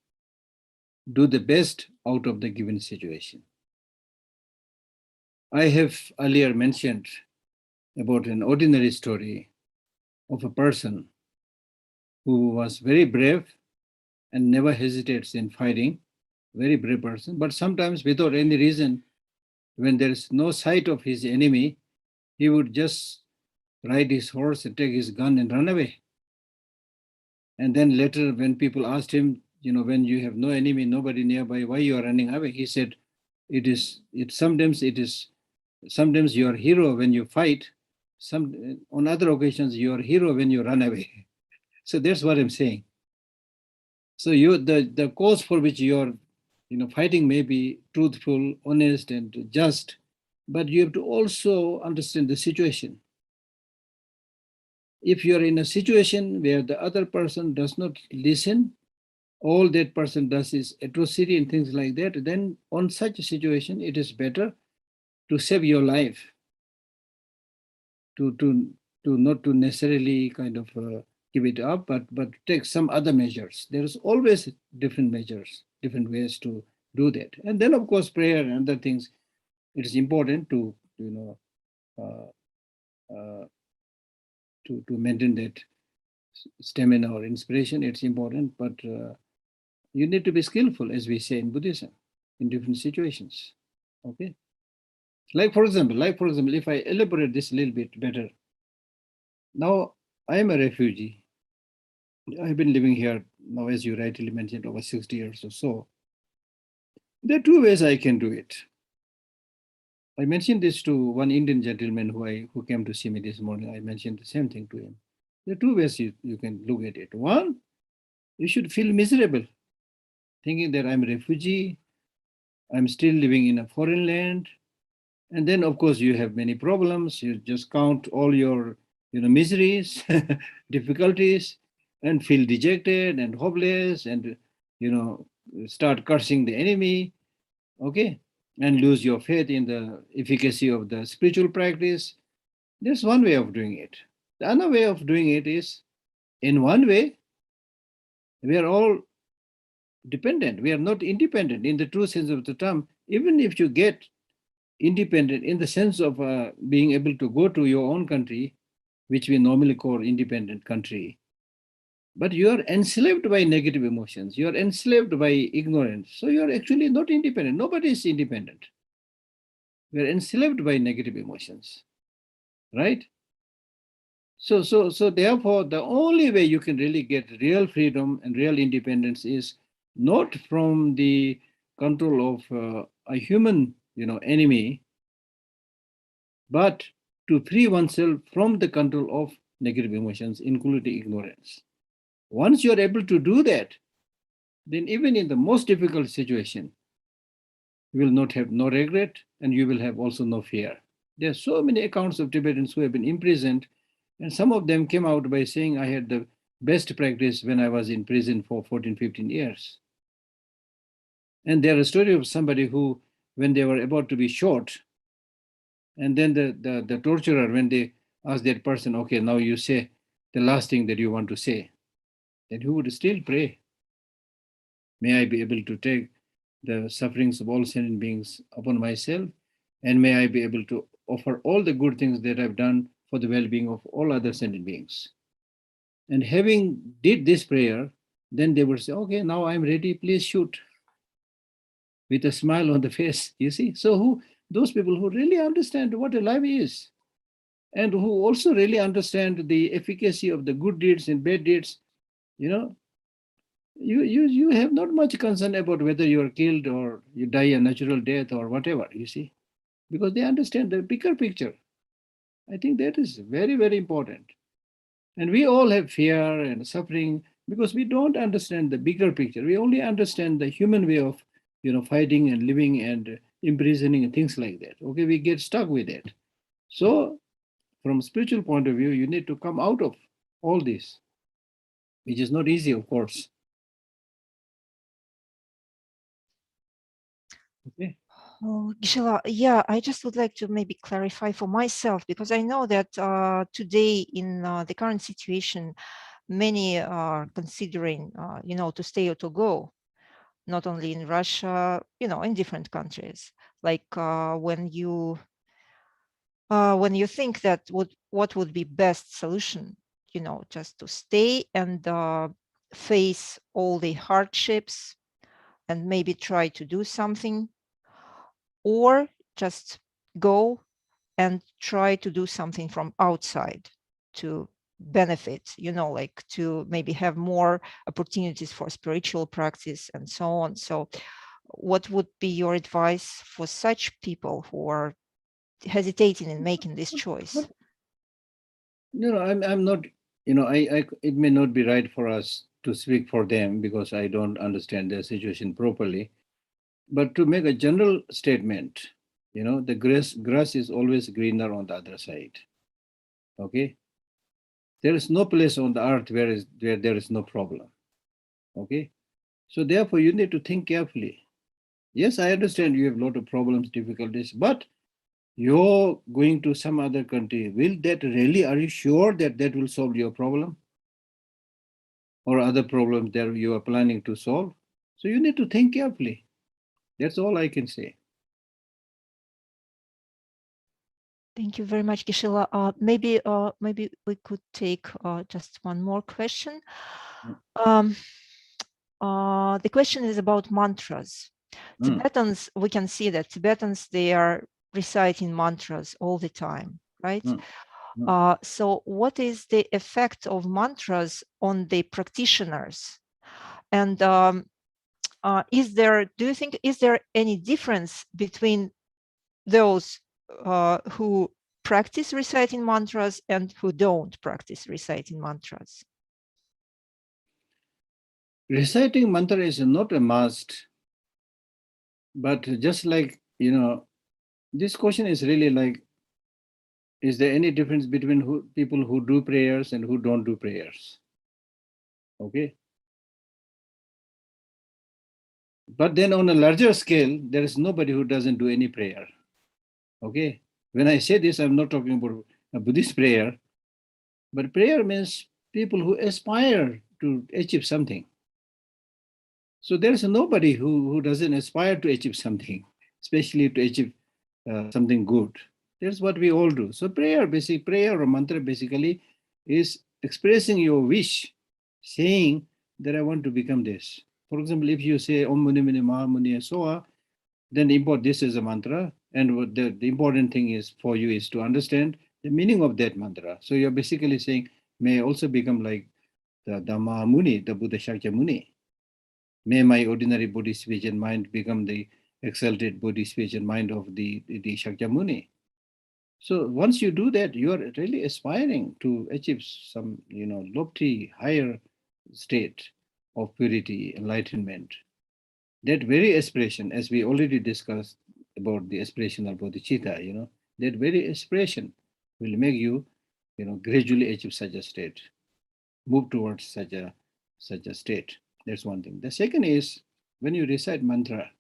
Speaker 1: Do the best out of the given situation. I have earlier mentioned about an ordinary story of a person who was very brave and never hesitates in fighting, very brave person, but sometimes without any reason, when there is no sight of his enemy, he would just ride his horse and take his gun and run away. And then later, when people asked him, when you have no enemy, nobody nearby, why you are running away? He said, sometimes you are hero when you fight. On other occasions, you are hero when you run away. So that's what I'm saying. So the cause for which you are fighting may be truthful, honest, and just, but you have to also understand the situation. If you are in a situation where the other person does not listen, all that person does is atrocity and things like that, then on such a situation, it is better to save your life, to not to necessarily kind of give it up, but take some other measures. There is always different measures, different ways to do that. And then, of course, prayer and other things. It is important to to maintain that stamina or inspiration. It's important, but you need to be skillful, as we say in Buddhism, in different situations. Okay. Like for example, if I elaborate this a little bit better. Now, I am a refugee. I've been living here now, as you rightly mentioned, over 60 years or so. There are two ways I can do it. I mentioned this to one Indian gentleman who came to see me this morning. I mentioned the same thing to him. There are two ways you can look at it. One, you should feel miserable, thinking that I'm a refugee, I'm still living in a foreign land. And then, of course, you have many problems. You just count all your miseries, difficulties, and feel dejected and hopeless, and start cursing the enemy, okay, and lose your faith in the efficacy of the spiritual practice. There's one way of doing it. The other way of doing it is, in one way, we are all dependent. We are not independent in the true sense of the term. Even if you get independent in the sense of being able to go to your own country, which we normally call independent country, but you are enslaved by negative emotions, you are enslaved by ignorance. So you are actually not independent. Nobody is independent. We are enslaved by negative emotions, right? So therefore, the only way you can really get real freedom and real independence is not from the control of a human, enemy, but to free oneself from the control of negative emotions, including ignorance. Once you are able to do that, then even in the most difficult situation, you will not have no regret, and you will have also no fear. There are so many accounts of Tibetans who have been imprisoned, and some of them came out by saying, I had the best practice when I was in prison for 14, 15 years. And there is a story of somebody who, when they were about to be shot, and then the torturer, when they asked that person, okay, now you say the last thing that you want to say, then he would still pray. May I be able to take the sufferings of all sentient beings upon myself, and may I be able to offer all the good things that I've done for the well-being of all other sentient beings. And having did this prayer, then they would say, okay, now I'm ready, please shoot. With a smile on the face, you see. So those people who really understand what a life is, and who also really understand the efficacy of the good deeds and bad deeds, you have not much concern about whether you are killed or you die a natural death or whatever, you see, because they understand the bigger picture. I think that is very, very important. And we all have fear and suffering because we don't understand the bigger picture. We only understand the human way of, fighting and living and imprisoning and things like that. Okay, we get stuck with it. So from a spiritual point of view, you need to come out of all this, which is not easy, of course. Okay.
Speaker 2: Oh, Geshe, yeah, I just would like to maybe clarify for myself, because I know that today in the current situation, many are considering, to stay or to go, not only in Russia, in different countries. Like when you think that what would be best solution, just to stay and face all the hardships and maybe try to do something, or just go and try to do something from outside to benefit, like to maybe have more opportunities for spiritual practice and so on. So what would be your advice for such people who are hesitating in making this choice?
Speaker 1: I'm not, it may not be right for us to speak for them because I don't understand their situation properly. But to make a general statement, the grass is always greener on the other side. Okay. There is no place on the earth where there is no problem. Okay. So therefore, you need to think carefully. Yes, I understand you have a lot of problems, difficulties, but you're going to some other country. Will that really, are you sure that that will solve your problem? Or other problems that you are planning to solve? So you need to think carefully. That's all I can say.
Speaker 2: Thank you very much, Geshe. Maybe we could take just one more question. The question is about mantras. Tibetans, we can see that Tibetans, they are reciting mantras all the time, right? So what is the effect of mantras on the practitioners? And do you think, is there any difference between those who practice reciting mantras and who don't practice reciting mantras?
Speaker 1: Reciting mantra is not a must, but just like, this question is really like, is there any difference between people who do prayers and who don't do prayers? Okay. But then on a larger scale, there is nobody who doesn't do any prayer. Okay. When I say this, I'm not talking about a Buddhist prayer, but prayer means people who aspire to achieve something. So there's nobody who doesn't aspire to achieve something, especially to achieve something good. That's what we all do. So prayer or mantra basically is expressing your wish, saying that I want to become this. For example, if you say Om Muni Muni Maha Muni Soha, then this is a mantra. And the important thing is for you is to understand the meaning of that mantra. So you're basically saying, may I also become like the Maha Muni, the Buddha Shakya Muni. May my ordinary body, speech, and mind become the exalted body, speech, and mind of the Shakya Muni. So once you do that, you are really aspiring to achieve some, lofty, higher state of purity, enlightenment. That very aspiration, as we already discussed about the aspiration of bodhichitta, that very aspiration will make you, gradually achieve such a state, move towards such a state. That's one thing. The second is when you recite mantra,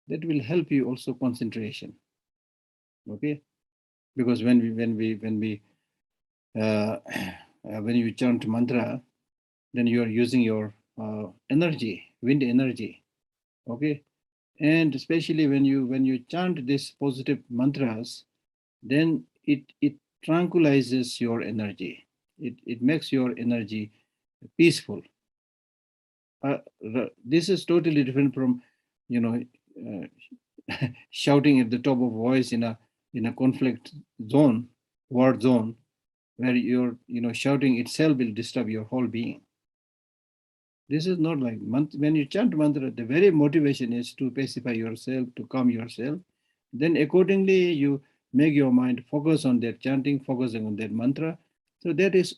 Speaker 1: that will help you also concentration. Okay, because when you chant mantra, then you are using your energy, wind energy. Okay, and especially when you chant these positive mantras, then it tranquilizes your energy. It makes your energy peaceful. This is totally different from, shouting at the top of voice in a conflict zone, war zone, where you're, shouting itself will disturb your whole being. This is not like when you chant mantra, the very motivation is to pacify yourself, to calm yourself. Then accordingly, you make your mind focus on that chanting, focusing on that mantra. So that is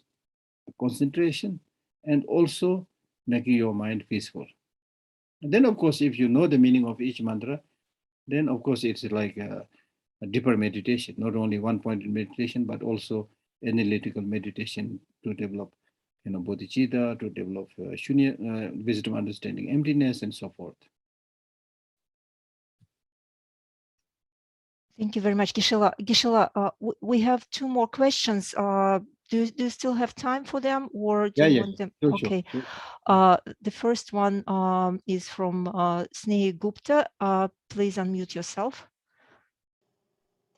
Speaker 1: concentration and also making your mind peaceful. And then, of course, if you know the meaning of each mantra, then of course it's like a deeper meditation, not only one-pointed meditation, but also analytical meditation to develop, bodhicitta, to develop shunya, wisdom, understanding, emptiness, and so forth.
Speaker 2: Thank you very much, Geshe-la. Geshe-la, we have two more questions. Do you still have time for them, or do you want them?
Speaker 1: Sure,
Speaker 2: okay.
Speaker 1: Sure.
Speaker 2: The first one is from Sneha Gupta. Please unmute yourself.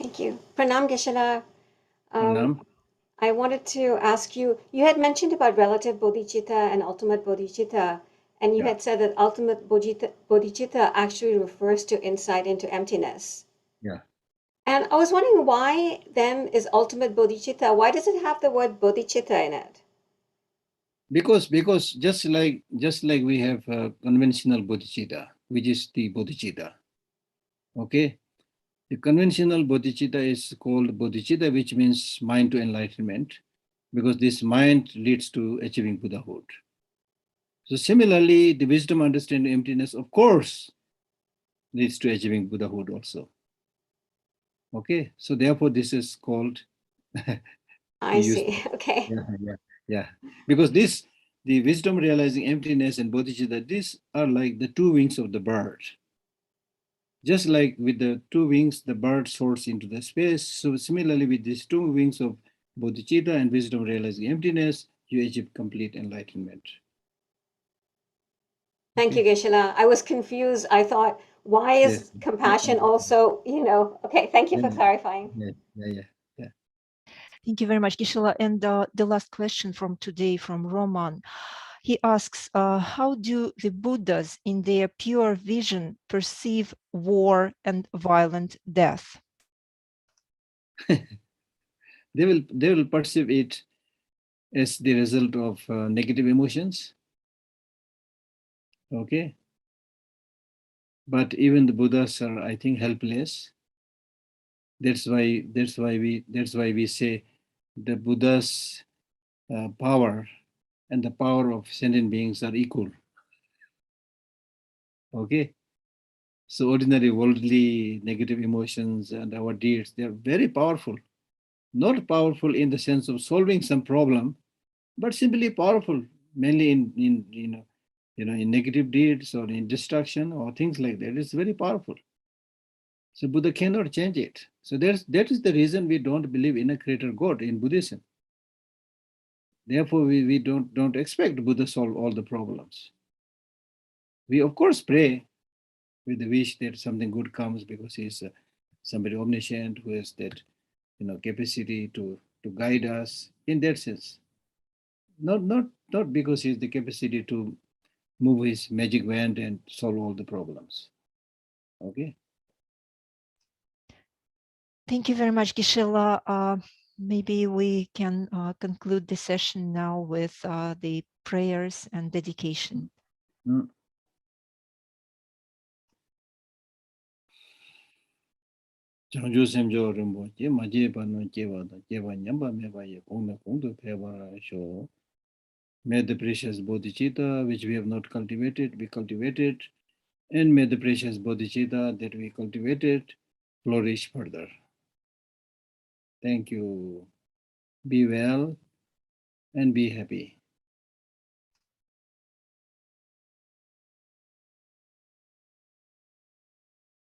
Speaker 3: Thank you. Pranam Geshe-la.
Speaker 1: Pranam.
Speaker 3: I wanted to ask you, you had mentioned about relative bodhicitta and ultimate bodhicitta, and you had said that ultimate bodhicitta actually refers to insight into emptiness.
Speaker 1: Yeah.
Speaker 3: And I was wondering why then is ultimate bodhicitta, why does it have the word bodhicitta in it?
Speaker 1: Because just like we have conventional bodhicitta, which is the bodhicitta. Okay. The conventional bodhicitta is called bodhicitta, which means mind to enlightenment, because this mind leads to achieving Buddhahood. So similarly, the wisdom, understanding, emptiness, of course, leads to achieving Buddhahood also. Okay, so therefore this is called.
Speaker 3: I see. Okay.
Speaker 1: Yeah. Because the wisdom, realizing emptiness, and bodhicitta, these are like the two wings of the bird. Just like with the two wings, the bird soars into the space. So similarly, with these two wings of bodhicitta and wisdom, realizing emptiness, you achieve complete enlightenment.
Speaker 3: Thank you, Geshe-la. I was confused. I thought, why is compassion also, okay, thank you for clarifying.
Speaker 1: Yeah.
Speaker 2: Thank you very much, Geshe-la. And the last question from today from Roman. He asks, how do the Buddhas in their pure vision perceive war and violent death?
Speaker 1: They will perceive it as the result of negative emotions. Okay. But even the Buddhas are, I think, helpless. That's why we say the Buddha's power and the power of sentient beings are equal. Okay. So ordinary worldly negative emotions and our deeds, they are very powerful. Not powerful in the sense of solving some problem, but simply powerful, mainly in negative deeds or in destruction or things like that. It's very powerful. So Buddha cannot change it. So that is the reason we don't believe in a creator God in Buddhism. Therefore, we don't expect Buddha solve all the problems. We of course pray with the wish that something good comes, because he's somebody omniscient who has that capacity to guide us in that sense. Not because he has the capacity to move his magic wand and solve all the problems. Okay.
Speaker 2: Thank you very much, Geshe-la. Maybe we can conclude the session now with the prayers and dedication.
Speaker 1: Changju semjo rimbo che maje pano cheva nyamba meba ye kongme kongdo peba sho. May the precious bodhicitta which we have not cultivated be cultivated, and may the precious bodhicitta that we cultivated flourish further. Thank you. Be well and be happy.